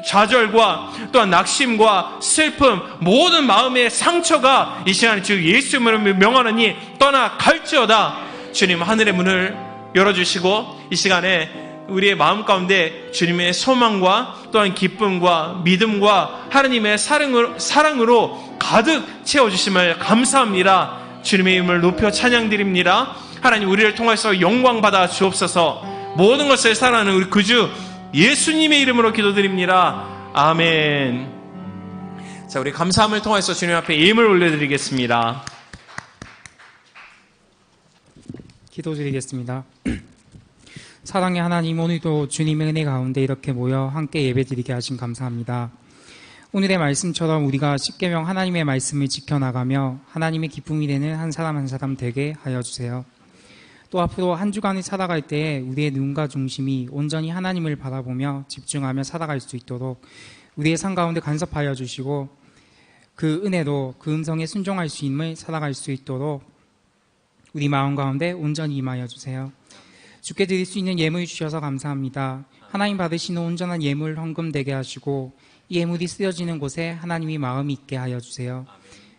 Speaker 2: 좌절과 또한 낙심과 슬픔, 모든 마음의 상처가 이 시간에 주 예수 이름으로 명하노니 떠나갈지어다. 주님 하늘의 문을 열어주시고 이 시간에 우리의 마음 가운데 주님의 소망과 또한 기쁨과 믿음과 하나님의 사랑으로 가득 채워주심을 감사합니다. 주님의 이름을 높여 찬양드립니다. 하나님 우리를 통해서 영광 받아 주옵소서. 모든 것을 사랑하는 우리 구주 예수님의 이름으로 기도드립니다. 아멘. 자, 우리 감사함을 통해서 주님 앞에 예물을 올려드리겠습니다.
Speaker 3: 기도드리겠습니다. 사랑의 하나님, 오늘도 주님의 은혜 가운데 이렇게 모여 함께 예배드리게 하신 감사합니다. 오늘의 말씀처럼 우리가 십계명 하나님의 말씀을 지켜나가며 하나님의 기쁨이 되는 한 사람 한 사람 되게 하여 주세요. 또 앞으로 한 주간을 살아갈 때에 우리의 눈과 중심이 온전히 하나님을 바라보며 집중하며 살아갈 수 있도록 우리의 삶 가운데 간섭하여 주시고 그 은혜로 그 음성에 순종할 수 있음을 살아갈 수 있도록 우리 마음 가운데 온전히 임하여 주세요. 주께 드릴 수 있는 예물 주셔서 감사합니다. 하나님 받으시는 온전한 예물 헌금 되게 하시고 이 예물이 쓰여지는 곳에 하나님이 마음이 있게 하여 주세요.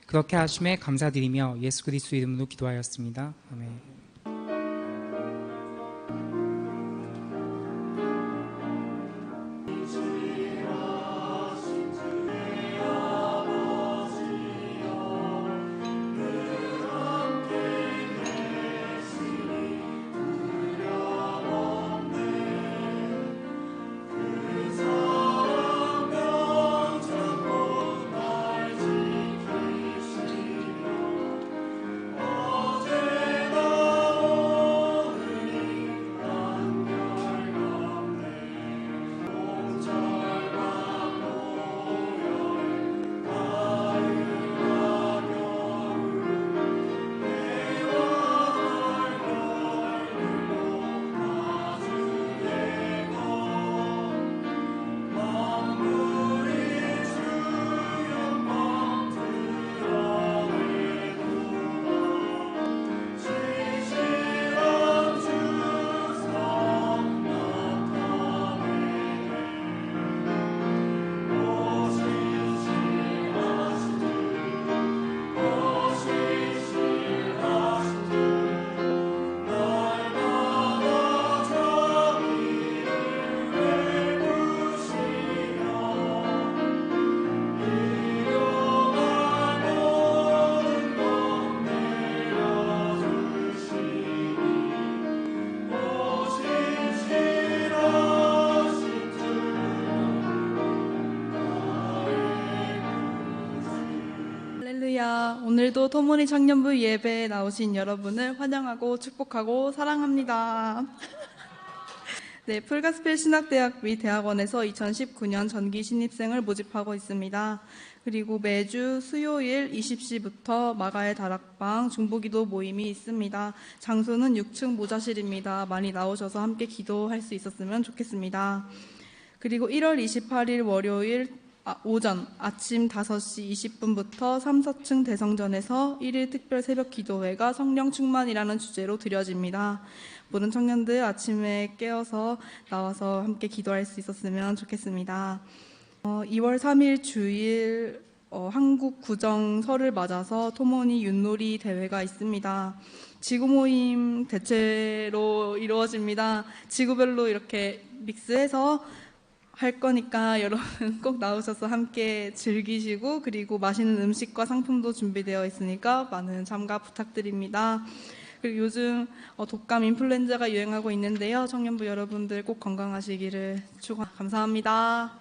Speaker 3: 그렇게 하심에 감사드리며 예수 그리스도 이름으로 기도하였습니다. 아멘.
Speaker 4: 할렐루야. 오늘도 토모니 청년부 예배에 나오신 여러분을 환영하고 축복하고 사랑합니다. 네, 풀가스펠 신학대학 및 대학원에서 2019년 전기 신입생을 모집하고 있습니다. 그리고 매주 수요일 20시부터 마가의 다락방 중보기도 모임이 있습니다. 장소는 6층 모자실입니다. 많이 나오셔서 함께 기도할 수 있었으면 좋겠습니다. 그리고 1월 28일 월요일 오전 아침 5시 20분부터 3, 4층 대성전에서 1일 특별 새벽 기도회가 성령 충만이라는 주제로 드려집니다. 모든 청년들 아침에 깨어서 나와서 함께 기도할 수 있었으면 좋겠습니다. 2월 3일 주일 한국 구정 설을 맞아서 토모니 윷놀이 대회가 있습니다. 지구 모임 대체로 이루어집니다. 지구별로 이렇게 믹스해서 할 거니까 여러분 꼭 나오셔서 함께 즐기시고 그리고 맛있는 음식과 상품도 준비되어 있으니까 많은 참가 부탁드립니다. 그리고 요즘 독감 인플루엔자가 유행하고 있는데요. 청년부 여러분들 꼭 건강하시기를 감사합니다.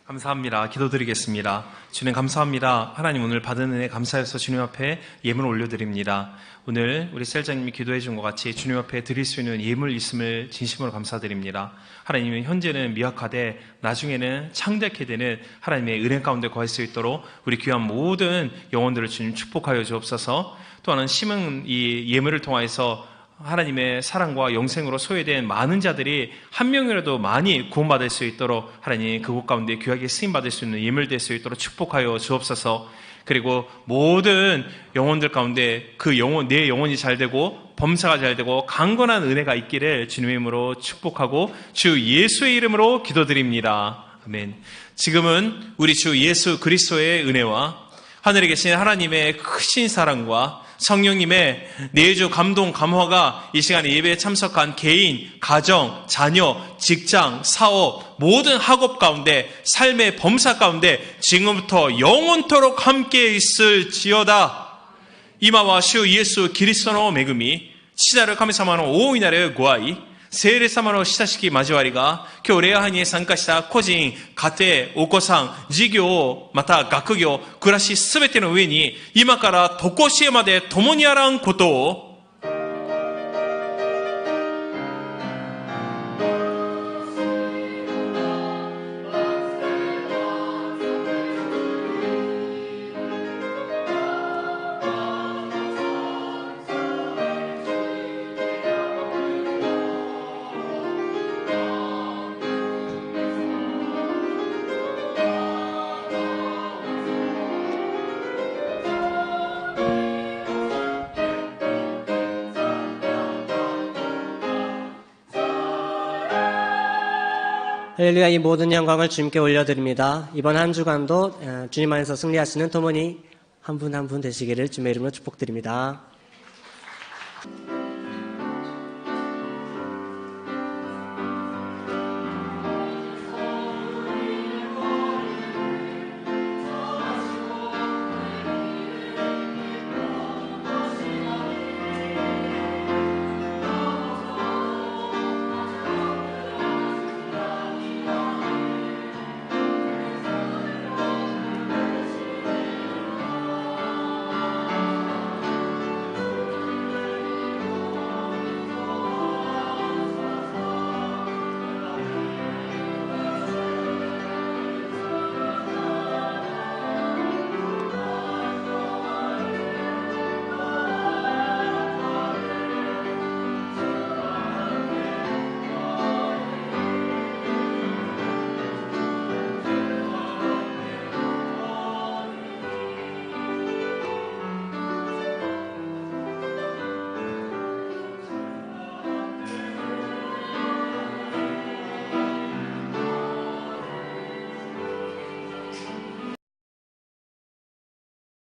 Speaker 2: 감사합니다. 기도드리겠습니다. 주님 감사합니다. 하나님 오늘 받은 은혜 감사해서 주님 앞에 예물을 올려드립니다. 오늘 우리 셀장님이 기도해 준 것 같이 주님 앞에 드릴 수 있는 예물 있음을 진심으로 감사드립니다. 하나님은 현재는 미약하되 나중에는 창대케 되는 하나님의 은혜 가운데 거할 수 있도록 우리 귀한 모든 영혼들을 주님 축복하여 주옵소서. 또 하나는 심은 이 예물을 통해서 하나님의 사랑과 영생으로 소외된 많은 자들이 한 명이라도 많이 구원받을 수 있도록 하나님 그곳 가운데 귀하게 쓰임받을 수 있는 예물될 수 있도록 축복하여 주옵소서. 그리고 모든 영혼들 가운데 그 영혼, 내 영혼이 잘 되고 범사가 잘 되고 강건한 은혜가 있기를 주님의 이름으로 축복하고 주 예수의 이름으로 기도드립니다. 아멘. 지금은 우리 주 예수 그리스도의 은혜와 하늘에 계신 하나님의 크신 사랑과 성령님의 내주 감동 감화가 이 시간에 예배에 참석한 개인, 가정, 자녀, 직장, 사업, 모든 학업 가운데 삶의 범사 가운데 지금부터 영원토록 함께 있을지어다. 이마와 주 예수 그리스도의恵み 父なる神様の大いなるご愛、聖霊様の親しき交わりが、今日礼拝に参加した個人、家庭、お子さん、事業、また学業、暮らしすべての上に、今から常しえまで共にあらんことを、
Speaker 5: 할렐루야. 이 모든 영광을 주님께 올려드립니다. 이번 한 주간도 주님 안에서 승리하시는 토모니 한 분 한 분 되시기를 주님의 이름으로 축복드립니다.